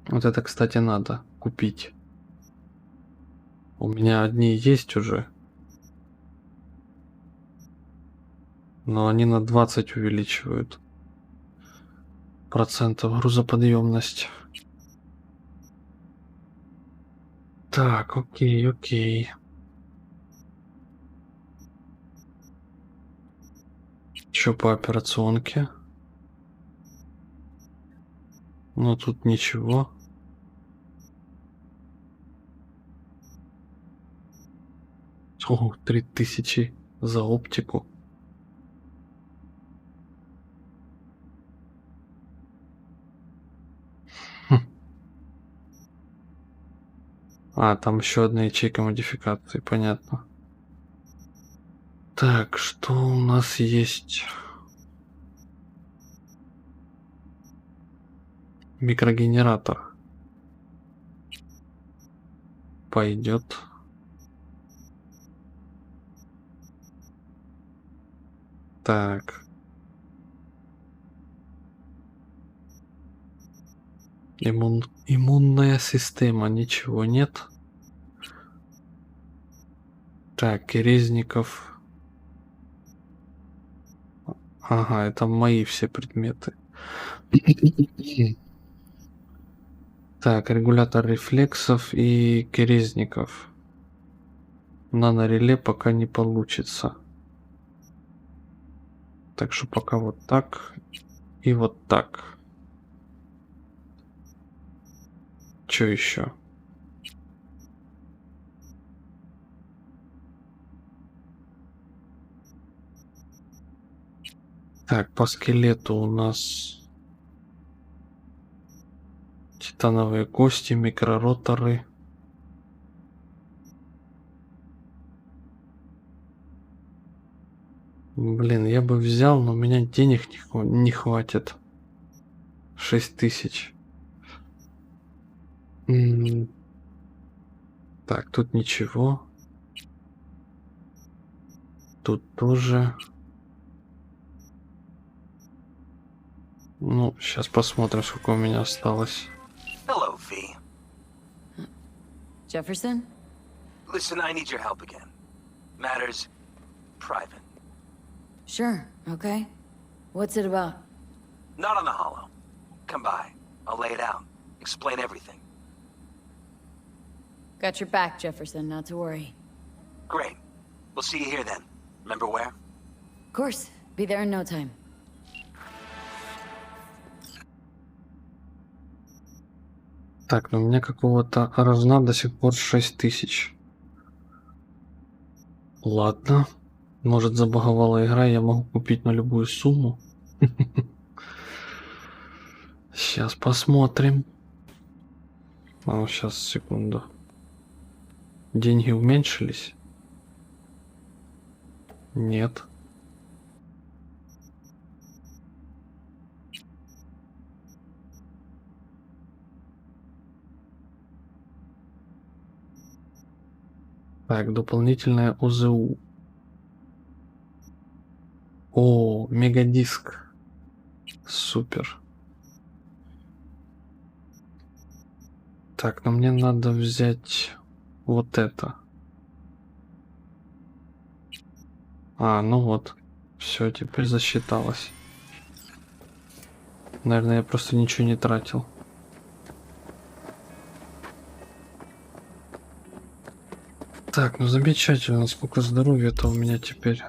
[SPEAKER 1] Вот это, кстати, надо купить. У меня одни есть уже. Но они на 20 увеличивают процентов грузоподъемность. Так, окей. Что по операционке? Ну тут ничего. О, 3000 за оптику. А, там еще одна ячейка модификации, понятно. Так, что у нас есть? Микрогенератор. Пойдет. Так. Иммунная система, ничего нет. Так, Резников. Ага, это мои все предметы. Так, регулятор рефлексов и Керезников. Нанореле пока не получится. Так что пока вот так и вот так. Что еще? Так, по скелету у нас титановые кости, микророторы. Блин, я бы взял, но у меня денег не хватит. 6000. Так, тут ничего. Тут тоже. Ну, сейчас посмотрим, сколько у меня осталось.
[SPEAKER 14] Hello, V.
[SPEAKER 4] Jefferson?
[SPEAKER 14] Listen, I need your help again. Matters private.
[SPEAKER 4] Sure, okay. What's it about?
[SPEAKER 14] Not on the holo. Come by. I'll lay it out. Explain everything.
[SPEAKER 4] Got your back, Jefferson, not to worry.
[SPEAKER 14] Great. We'll see you here then. Remember where?
[SPEAKER 4] Of course. Be there in no time.
[SPEAKER 1] Так, ну у меня какого-то рожна до сих пор 6000. Ладно. Может, забаговала игра, я могу купить на любую сумму. Сейчас посмотрим. А, сейчас, секунду. Деньги уменьшились? Нет. Так, дополнительное ОЗУ. О, мегадиск. Супер. Так, но мне надо взять вот это. А, ну вот. Все, теперь засчиталось. Наверное, я просто ничего не тратил. Так, ну замечательно. Сколько здоровья-то у меня теперь.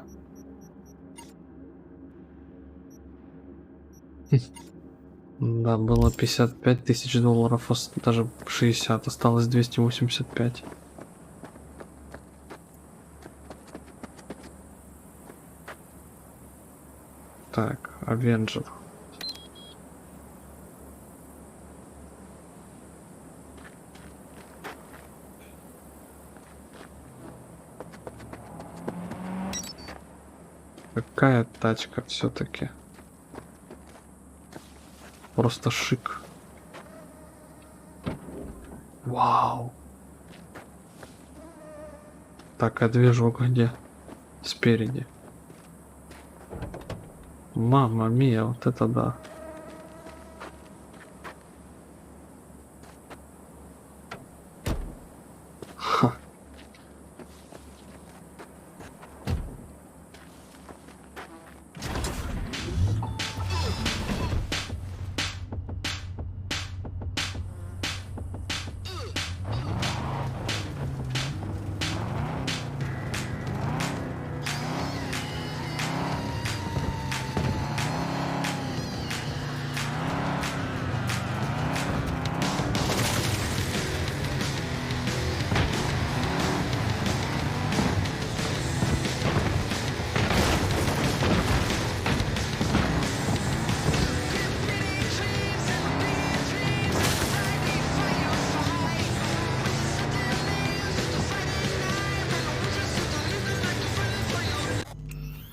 [SPEAKER 1] Да, было 55 тысяч долларов, даже 60, осталось 285. Так, Avenger. Какая тачка все-таки? Просто шик. Вау. Так, а движок где? Спереди. Мамма мия, вот это да. Ха.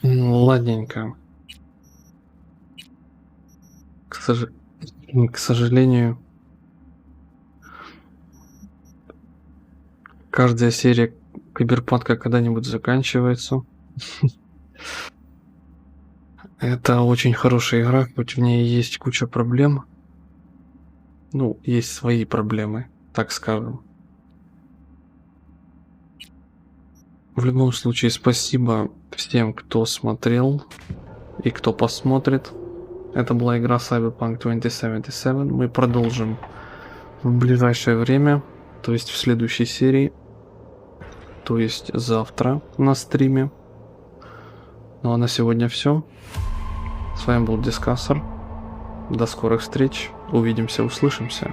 [SPEAKER 1] Ладненько. К сожалению, каждая серия Cyberpunk когда-нибудь заканчивается. Это очень хорошая игра, хоть в ней есть куча проблем. Ну, есть свои проблемы, так скажем. В любом случае, спасибо всем, кто смотрел и кто посмотрит. Это была игра Cyberpunk 2077. Мы продолжим в ближайшее время, то есть в следующей серии, то есть завтра на стриме. Ну а на сегодня все. С вами был Discussor. До скорых встреч. Увидимся, услышимся.